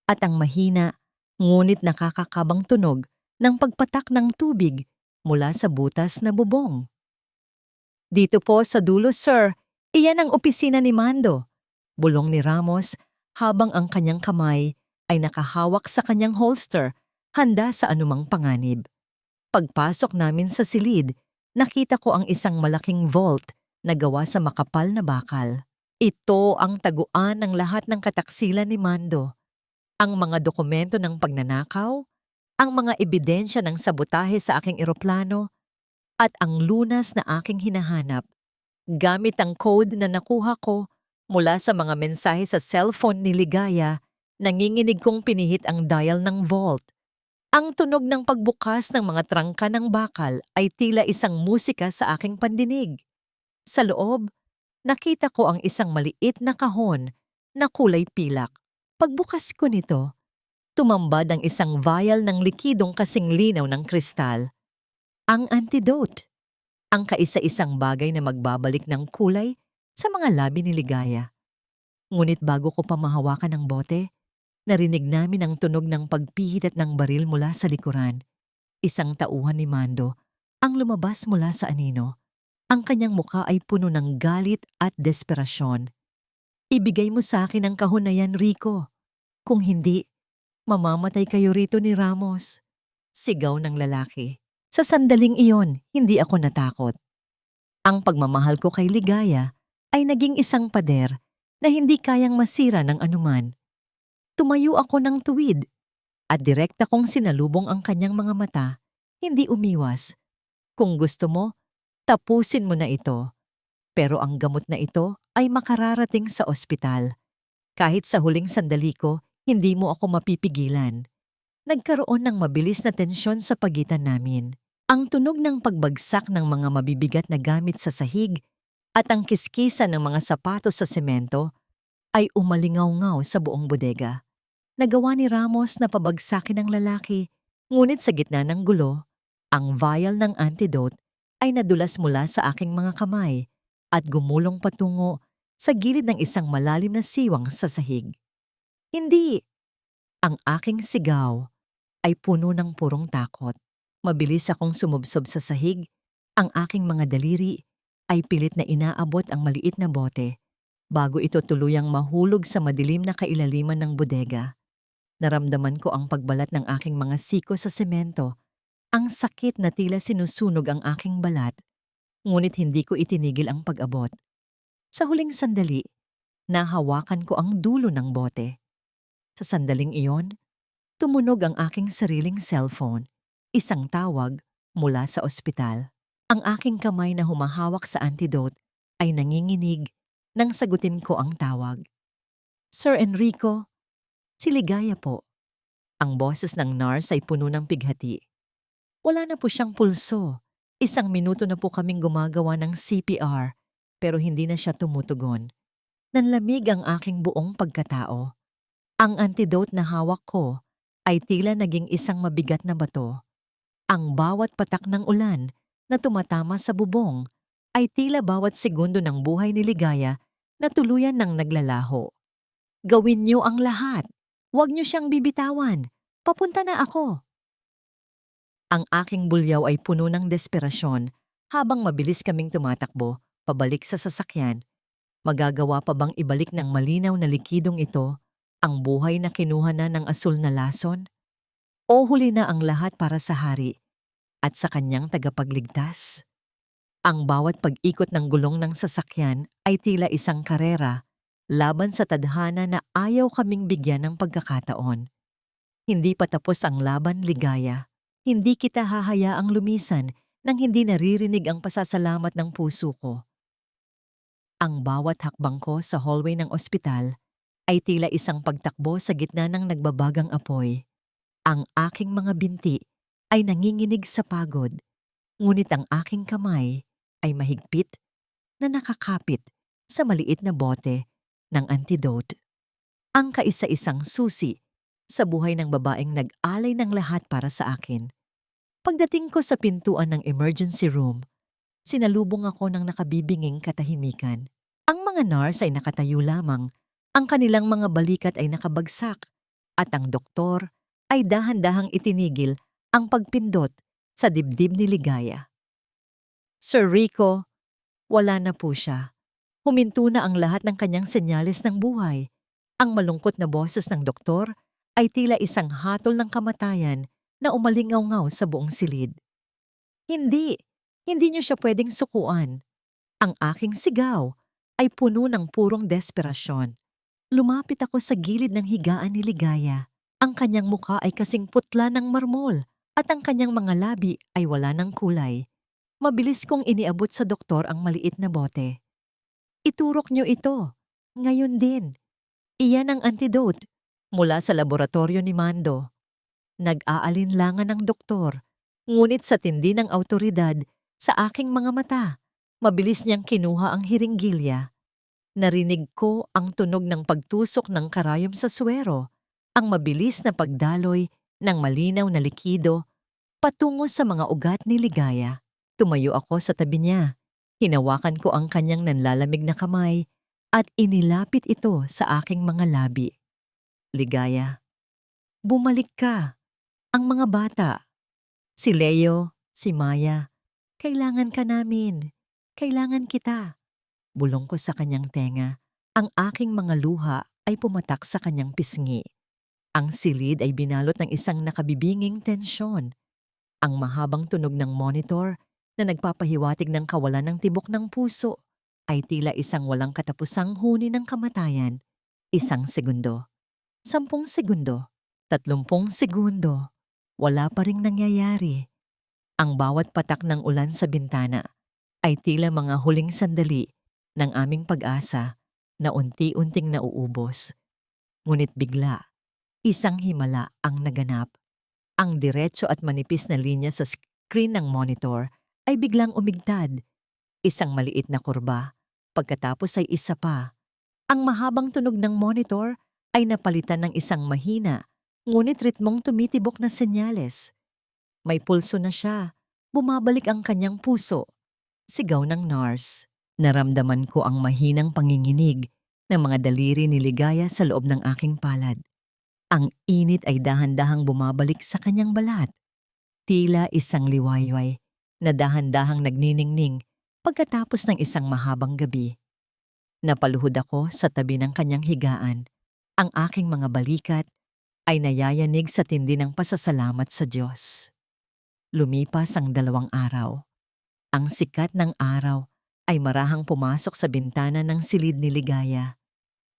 Speaker 1: at ang mahina ngunit nakakakabang tunog ng pagpatak ng tubig mula sa butas na bubong. Dito po sa dulo, sir. Iyan ang opisina ni Mando. Bulong ni Ramos habang ang kanyang kamay ay nakahawak sa kanyang holster, handa sa anumang panganib. Pagpasok namin sa silid, nakita ko ang isang malaking vault na gawa sa makapal na bakal. Ito ang taguan ng lahat ng kataksilan ni Mando. Ang mga dokumento ng pagnanakaw, ang mga ebidensya ng sabotahe sa aking eroplano, at ang lunas na aking hinahanap. Gamit ang code na nakuha ko mula sa mga mensahe sa cellphone ni Ligaya, nanginginig kong pinihit ang dial ng vault. Ang tunog ng pagbukas ng mga trangka ng bakal ay tila isang musika sa aking pandinig. Sa loob, nakita ko ang isang maliit na kahon na kulay pilak. Pagbukas ko nito, tumambad ang isang vial ng likidong kasing linaw ng kristal. Ang antidote. Ang kaisa-isang bagay na magbabalik ng kulay sa mga labi ni Ligaya. Ngunit bago ko pa mahawakan ang bote, narinig namin ang tunog ng pagpihit at ng baril mula sa likuran. Isang tauhan ni Mando ang lumabas mula sa anino. Ang kanyang muka ay puno ng galit at desperasyon. Ibigay mo sa akin ang kahon na yan, Rico. Kung hindi, mamamatay kayo rito ni Ramos. Sigaw ng lalaki. Sa sandaling iyon, hindi ako natakot. Ang pagmamahal ko kay Ligaya ay naging isang pader na hindi kayang masira ng anuman. Tumayo ako ng tuwid at direkta kong sinalubong ang kanyang mga mata, hindi umiwas. Kung gusto mo, tapusin mo na ito. Pero ang gamot na ito ay makararating sa ospital. Kahit sa huling sandali ko, hindi mo ako mapipigilan. Nagkaroon ng mabilis na tensyon sa pagitan namin. Ang tunog ng pagbagsak ng mga mabibigat na gamit sa sahig at ang kiskisan ng mga sapatos sa semento ay umalingaw-ngaw sa buong bodega. Nagawa ni Ramos na pabagsakin ng lalaki, ngunit sa gitna ng gulo, ang vial ng antidote ay nadulas mula sa aking mga kamay at gumulong patungo sa gilid ng isang malalim na siwang sa sahig. Hindi! Ang aking sigaw ay puno ng purong takot. Mabilis akong sumubsob sa sahig, ang aking mga daliri ay pilit na inaabot ang maliit na bote bago ito tuluyang mahulog sa madilim na kailaliman ng bodega. Naramdaman ko ang pagbalat ng aking mga siko sa semento, ang sakit na tila sinusunog ang aking balat, ngunit hindi ko itinigil ang pag-abot. Sa huling sandali, nahawakan ko ang dulo ng bote. Sa sandaling iyon, tumunog ang aking sariling cellphone. Isang tawag mula sa ospital. Ang aking kamay na humahawak sa antidote ay nanginginig nang sagutin ko ang tawag. Sir Enrico, si Ligaya po. Ang boses ng nurse ay puno ng pighati. Wala na po siyang pulso. 1 minuto na po kaming gumagawa ng CPR pero hindi na siya tumutugon. Nanlamig ang aking buong pagkatao. Ang antidote na hawak ko ay tila naging isang mabigat na bato. Ang bawat patak ng ulan na tumatama sa bubong ay tila bawat segundo ng buhay ni Ligaya na tuluyan ng naglalaho. Gawin niyo ang lahat. Huwag niyo siyang bibitawan. Papunta na ako. Ang aking bulyaw ay puno ng desperasyon habang mabilis kaming tumatakbo pabalik sa sasakyan. Magagawa pa bang ibalik ng malinaw na likidong ito ang buhay na kinuha na ng asul na lason? O huli na ang lahat para sa hari at sa kanyang tagapagligtas? Ang bawat pag-ikot ng gulong ng sasakyan ay tila isang karera laban sa tadhana na ayaw kaming bigyan ng pagkakataon. Hindi pa tapos ang laban, Ligaya. Hindi kita hahayaang lumisan nang hindi naririnig ang pasasalamat ng puso ko. Ang bawat hakbang ko sa hallway ng ospital ay tila isang pagtakbo sa gitna ng nagbabagang apoy. Ang aking mga binti ay nanginginig sa pagod, ngunit ang aking kamay ay mahigpit na nakakapit sa maliit na bote ng antidote. Ang kaisa-isang susi sa buhay ng babaeng nag-alay ng lahat para sa akin. Pagdating ko sa pintuan ng emergency room, sinalubong ako ng nakabibinging katahimikan. Ang mga nurse ay nakatayo lamang, ang kanilang mga balikat ay nakabagsak, at ang doktor ay dahan-dahang itinigil ang pagpindot sa dibdib ni Ligaya. Sir Rico, wala na po siya. Huminto na ang lahat ng kanyang senyales ng buhay. Ang malungkot na boses ng doktor ay tila isang hatol ng kamatayan na umalingaw-ngaw sa buong silid. Hindi, hindi niyo siya pwedeng sukuan. Ang aking sigaw ay puno ng purong desperasyon. Lumapit ako sa gilid ng higaan ni Ligaya. Ang kanyang mukha ay kasing putla ng marmol at ang kanyang mga labi ay wala ng kulay. Mabilis kong iniabot sa doktor ang maliit na bote. Iturok niyo ito. Ngayon din. Iyan ang antidote mula sa laboratorio ni Mando. Nag-aalinlangan ng doktor, ngunit sa tindi ng awtoridad sa aking mga mata, mabilis niyang kinuha ang hiringgilya. Narinig ko ang tunog ng pagtusok ng karayom sa suwero, ang mabilis na pagdaloy ng malinaw na likido patungo sa mga ugat ni Ligaya. Tumayo ako sa tabi niya. Hinawakan ko ang kanyang nanlalamig na kamay at inilapit ito sa aking mga labi. Ligaya, bumalik ka. Ang mga bata, si Leo, si Maya, kailangan ka namin. Kailangan kita. Bulong ko sa kanyang tenga. Ang aking mga luha ay pumatak sa kanyang pisngi. Ang silid ay binalot ng isang nakabibinging tensyon. Ang mahabang tunog ng monitor na nagpapahiwatig ng kawalan ng tibok ng puso ay tila isang walang katapusang huni ng kamatayan. 1 segundo, 10 segundo, 30 segundo. Wala pa ring nangyayari. Ang bawat patak ng ulan sa bintana ay tila mga huling sandali ng aming pag-asa na unti-unting nauubos. Ngunit bigla, isang himala ang naganap. Ang diretso at manipis na linya sa screen ng monitor ay biglang umigtad. Isang maliit na kurba, pagkatapos ay isa pa. Ang mahabang tunog ng monitor ay napalitan ng isang mahina, ngunit ritmong tumitibok na senyales. May pulso na siya. Bumabalik ang kanyang puso. Sigaw ng nurse. Naramdaman ko ang mahinang panginginig ng mga daliri ni Ligaya sa loob ng aking palad. Ang init ay dahan-dahang bumabalik sa kanyang balat. Tila isang liwayway na dahan-dahang nagniningning pagkatapos ng isang mahabang gabi. Napaluhod ako sa tabi ng kanyang higaan. Ang aking mga balikat ay nayayanig sa tindi ng pasasalamat sa Diyos. Lumipas ang 2 araw. Ang sikat ng araw ay marahang pumasok sa bintana ng silid ni Ligaya.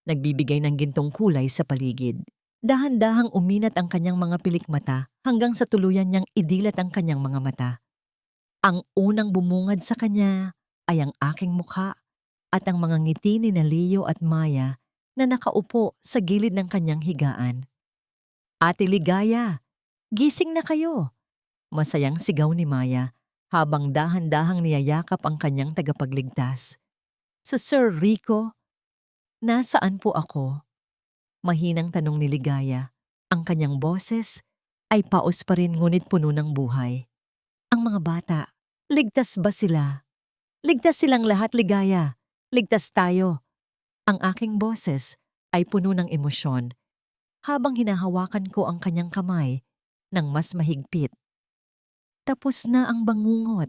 Speaker 1: Nagbibigay ng gintong kulay sa paligid. Dahan-dahang uminat ang kanyang mga pilikmata hanggang sa tuluyan niyang idilat ang kanyang mga mata. Ang unang bumungad sa kanya ay ang aking mukha at ang mga ngiti ni Leo at Maya na nakaupo sa gilid ng kanyang higaan. Ate Ligaya, gising na kayo! Masayang sigaw ni Maya habang dahan-dahang niyayakap ang kanyang tagapagligtas. Sa Sir Rico, nasaan po ako? Mahinang tanong ni Ligaya. Ang kanyang boses ay paos pa rin ngunit puno ng buhay. Ang mga bata, ligtas ba sila? Ligtas silang lahat, Ligaya. Ligtas tayo. Ang aking boses ay puno ng emosyon habang hinahawakan ko ang kanyang kamay ng mas mahigpit. Tapos na ang bangungot.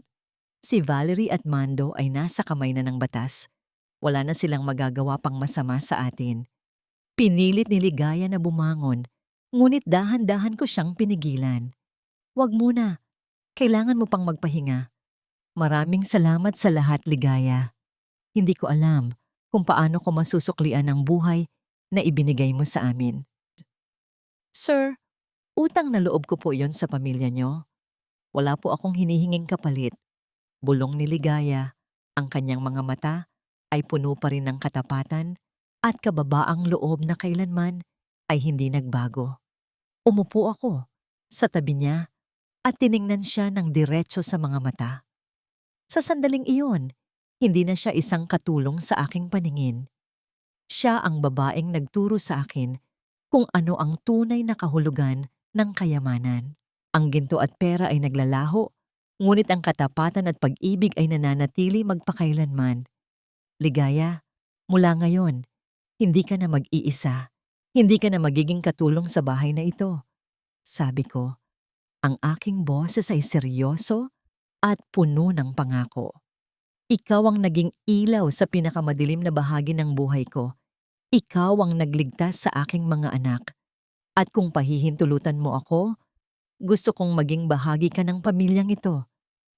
Speaker 1: Si Valerie at Mando ay nasa kamay na ng batas. Wala na silang magagawa pang masama sa atin. Pinilit ni Ligaya na bumangon, ngunit dahan-dahan ko siyang pinigilan. Wag muna. Kailangan mo pang magpahinga. Maraming salamat sa lahat, Ligaya. Hindi ko alam kung paano ko masusuklian ang buhay na ibinigay mo sa amin. Sir, Utang na loob ko po yon sa pamilya nyo. Wala po akong hinihinging kapalit. Bulong ni Ligaya, ang kanyang mga mata ay puno pa rin ng katapatan at kababaang loob na kailanman ay hindi nagbago. Umupo ako sa tabi niya at tiningnan siya ng diretso sa mga mata. Sa sandaling iyon, hindi na siya isang katulong sa aking paningin. Siya ang babaeng nagturo sa akin kung ano ang tunay na kahulugan ng kayamanan. Ang ginto at pera ay naglalaho, ngunit ang katapatan at pag-ibig ay nananatili magpakailanman. Ligaya, mula ngayon, hindi ka na mag-iisa. Hindi ka na magiging katulong sa bahay na ito. Sabi ko, ang aking boses ay seryoso at puno ng pangako. Ikaw ang naging ilaw sa pinakamadilim na bahagi ng buhay ko. Ikaw ang nagligtas sa aking mga anak. At kung pahihintulutan mo ako, gusto kong maging bahagi ka ng pamilyang ito.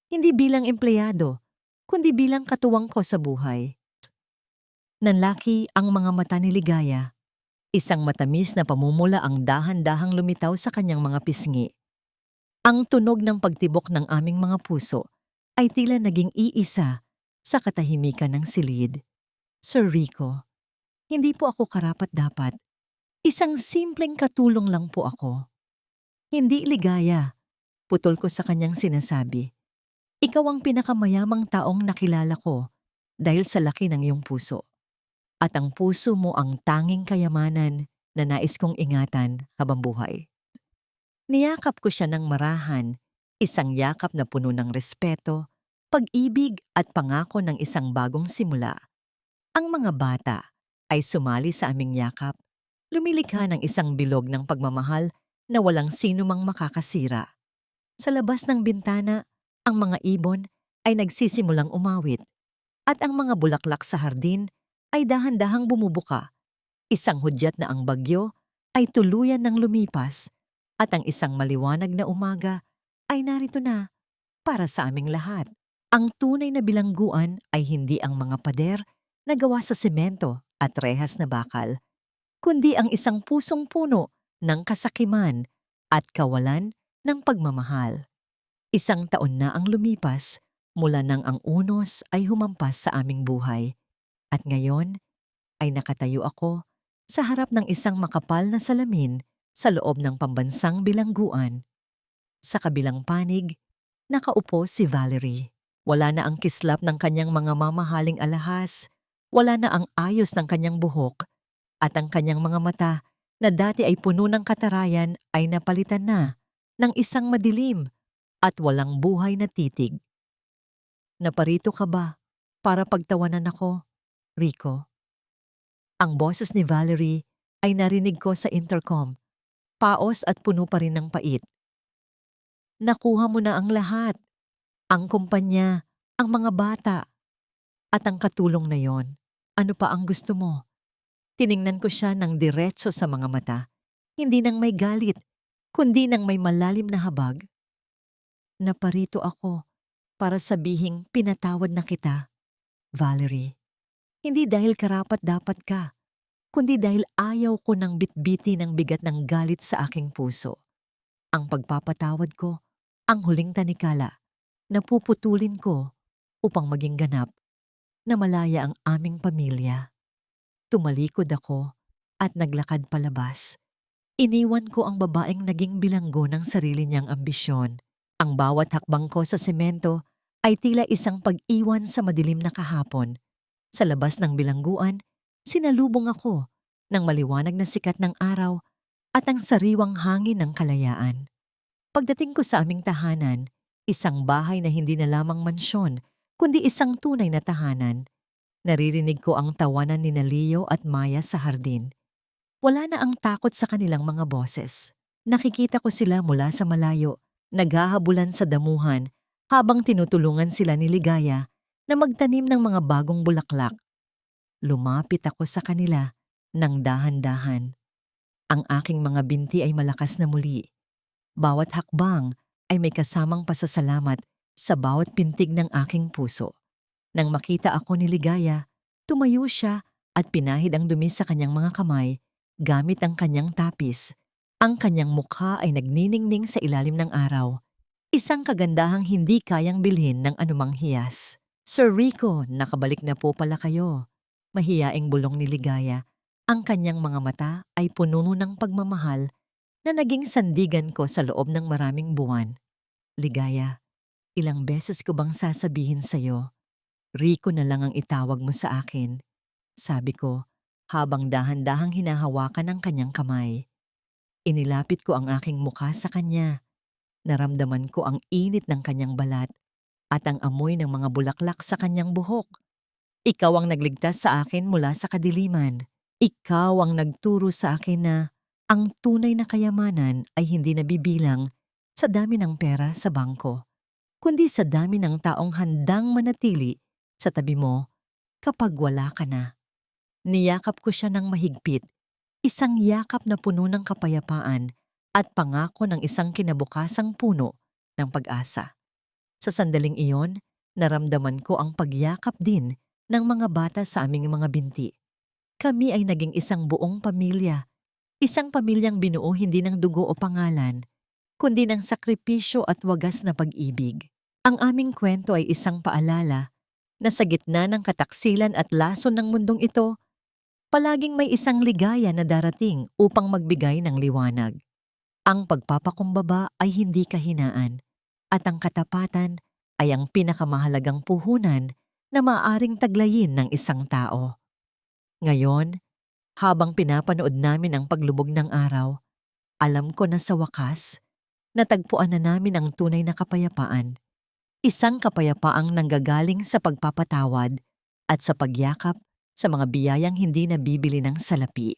Speaker 1: Hindi bilang empleyado, kundi bilang katuwang ko sa buhay. Nanlaki ang mga mata ni Ligaya. Isang matamis na pamumula ang dahan-dahang lumitaw sa kanyang mga pisngi. Ang tunog ng pagtibok ng aming mga puso ay tila naging iisa sa katahimikan ng silid. Sir Rico, hindi po ako karapat-dapat. Isang simpleng katulong lang po ako. Hindi Ligaya, putol ko sa kanyang sinasabi. Ikaw ang pinakamayamang taong nakilala ko dahil sa laki ng iyong puso. At ang puso mo ang tanging kayamanan na nais kong ingatan habang buhay. Niyakap ko siya ng marahan, isang yakap na puno ng respeto, pag-ibig at pangako ng isang bagong simula. Ang mga bata ay sumali sa aming yakap, lumilikha ng isang bilog ng pagmamahal na walang sino mang makakasira. Sa labas ng bintana, ang mga ibon ay nagsisimulang umawit at ang mga bulaklak sa hardin ay dahan-dahang bumubuka. Isang hudyat na ang bagyo ay tuluyan ng lumipas at ang isang maliwanag na umaga ay narito na para sa aming lahat. Ang tunay na bilangguan ay hindi ang mga pader na gawa sa semento at rehas na bakal, kundi ang isang pusong puno ng kasakiman at kawalan ng pagmamahal. Isang taon na ang lumipas mula nang ang unos ay humampas sa aming buhay. At ngayon ay nakatayo ako sa harap ng isang makapal na salamin sa loob ng pambansang bilangguan. Sa kabilang panig, nakaupo si Valerie. Wala na ang kislap ng kanyang mga mamahaling alahas, wala na ang ayos ng kanyang buhok, at ang kanyang mga mata na dati ay puno ng katarayan ay napalitan na ng isang madilim at walang buhay na titig. Naparito ka ba para pagtawanan ako, Rico? Ang boses ni Valerie ay narinig ko sa intercom, paos at puno pa rin ng pait. Nakuha mo na ang lahat, ang kumpanya, ang mga bata, at ang katulong na yon. Ano pa ang gusto mo? Tiningnan ko siya ng diretso sa mga mata, hindi nang may galit, kundi nang may malalim na habag. Naparito ako para sabihing pinatawad na kita, Valerie. Hindi dahil karapat-dapat ka, kundi dahil ayaw ko nang bitbiti ng bigat ng galit sa aking puso. Ang pagpapatawad ko, ang huling tanikala, na puputulin ko upang maging ganap na malaya ang aming pamilya. Tumalikod ako at naglakad palabas. Iniwan ko ang babaeng naging bilanggo ng sarili niyang ambisyon. Ang bawat hakbang ko sa semento ay tila isang pag-iwan sa madilim na kahapon. Sa labas ng bilangguan, sinalubong ako ng maliwanag na sikat ng araw at ang sariwang hangin ng kalayaan. Pagdating ko sa aming tahanan, isang bahay na hindi na lamang mansyon, kundi isang tunay na tahanan. Naririnig ko ang tawanan ni Leo at Maya sa hardin. Wala na ang takot sa kanilang mga boses. Nakikita ko sila mula sa malayo, naghahabulan sa damuhan habang tinutulungan sila ni Ligaya na magtanim ng mga bagong bulaklak. Lumapit ako sa kanila ng dahan-dahan. Ang aking mga binti ay malakas na muli. Bawat hakbang ay may kasamang pasasalamat sa bawat pintig ng aking puso. Nang makita ako ni Ligaya, tumayo siya at pinahid ang dumi sa kanyang mga kamay gamit ang kanyang tapis. Ang kanyang mukha ay nagniningning sa ilalim ng araw. Isang kagandahang hindi kayang bilhin ng anumang hiyas. Sir Rico, nakabalik na po pala kayo. Mahiyaing bulong ni Ligaya. Ang kanyang mga mata ay puno ng pagmamahal na naging sandigan ko sa loob ng maraming buwan. Ligaya, ilang beses ko bang sasabihin sa'yo, Rico na lang ang itawag mo sa akin, sabi ko habang dahan-dahang hinahawakan ang kanyang kamay. Inilapit ko ang aking mukha sa kanya. Naramdaman ko ang init ng kanyang balat at ang amoy ng mga bulaklak sa kanyang buhok. Ikaw ang nagligtas sa akin mula sa kadiliman. Ikaw ang nagturo sa akin na ang tunay na kayamanan ay hindi nabibilang sa dami ng pera sa bangko, kundi sa dami ng taong handang manatili sa tabi mo kapag wala ka na. Niyakap ko siya ng mahigpit, isang yakap na puno ng kapayapaan at pangako ng isang kinabukasang puno ng pag-asa. Sa sandaling iyon, naramdaman ko ang pagyakap din ng mga bata sa aming mga binti. Kami ay naging isang buong pamilya, isang pamilyang binuo hindi ng dugo o pangalan, kundi ng sakripisyo at wagas na pag-ibig. Ang aming kwento ay isang paalala na sa gitna ng kataksilan at lason ng mundong ito, palaging may isang ligaya na darating upang magbigay ng liwanag. Ang pagpapakumbaba ay hindi kahinaan, at ang katapatan ay ang pinakamahalagang puhunan na maaaring taglayin ng isang tao. Ngayon, habang pinapanood namin ang paglubog ng araw, alam ko na sa wakas, natagpuan na namin ang tunay na kapayapaan. Isang kapayapaang nanggagaling sa pagpapatawad at sa pagyakap sa mga biyayang hindi nabibili ng salapi.